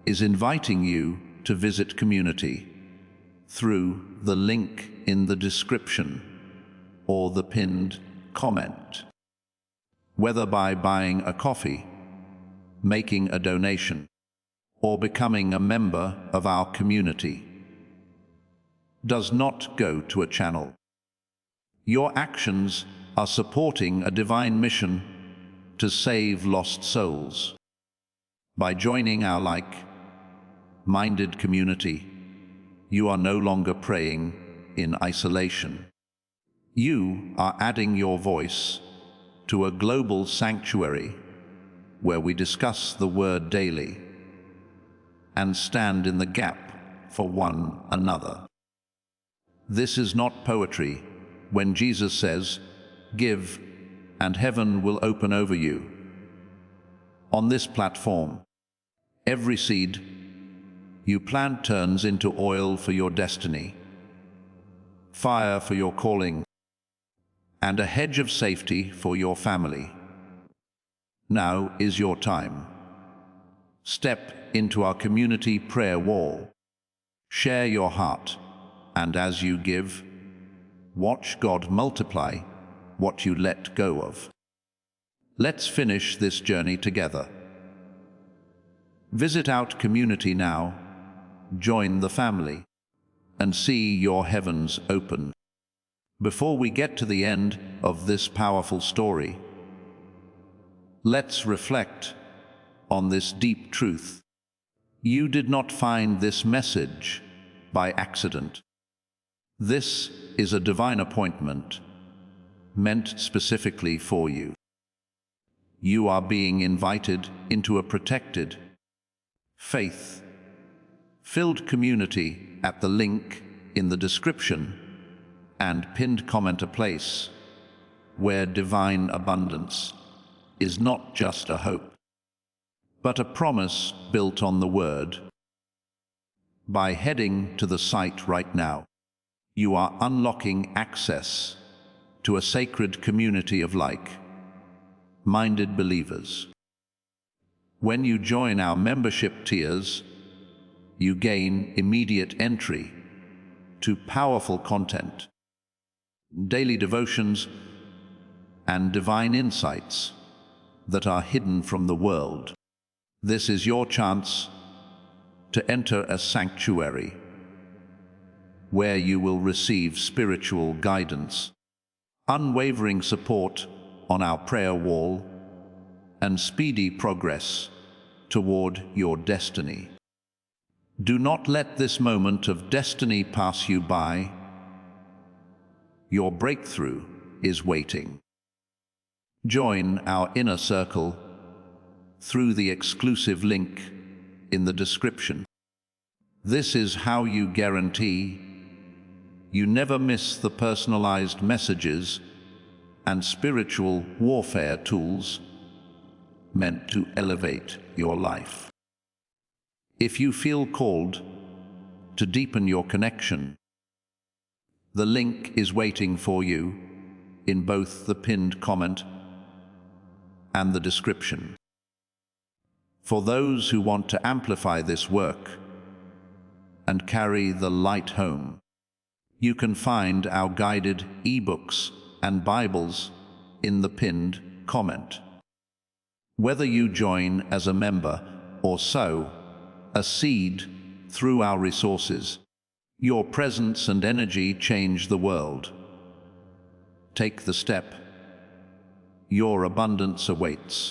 S1: is inviting you to visit Community through the link in the description or the pinned comment. Whether by buying a coffee, making a donation, or becoming a member of our community, does not go to a channel. Your actions are supporting a divine mission to save lost souls. By joining our like-minded community, you are no longer praying in isolation. You are adding your voice to a global sanctuary where we discuss the Word daily and stand in the gap for one another. This is not poetry when Jesus says, "Give, and heaven will open over you." On this platform, every seed you plant turns into oil for your destiny, fire for your calling, and a hedge of safety for your family. Now is your time. Step into our community prayer wall. Share your heart, and as you give, watch God multiply what you let go of. Let's finish this journey together. Visit Out Community now, join the family, and see your heavens open. Before we get to the end of this powerful story, let's reflect on this deep truth. You did not find this message by accident. This is a divine appointment meant specifically for you. You are being invited into a protected, faith-filled community at the link in the description and pinned comment, a place where divine abundance is not just a hope, but a promise built on the Word. By heading to the site right now, you are unlocking access to a sacred community of like-minded believers. When you join our membership tiers, you gain immediate entry to powerful content, daily devotions, and divine insights that are hidden from the world. This is your chance to enter a sanctuary where you will receive spiritual guidance, unwavering support on our prayer wall, and speedy progress toward your destiny. Do not let this moment of destiny pass you by. Your breakthrough is waiting. Join our inner circle through the exclusive link in the description. This is how you guarantee you never miss the personalized messages and spiritual warfare tools meant to elevate your life. If you feel called to deepen your connection, the link is waiting for you in both the pinned comment and the description. For those who want to amplify this work and carry the light home, you can find our guided ebooks and Bibles in the pinned comment. Whether you join as a member or sow a seed through our resources, your presence and energy change the world. Take the step. Your abundance awaits.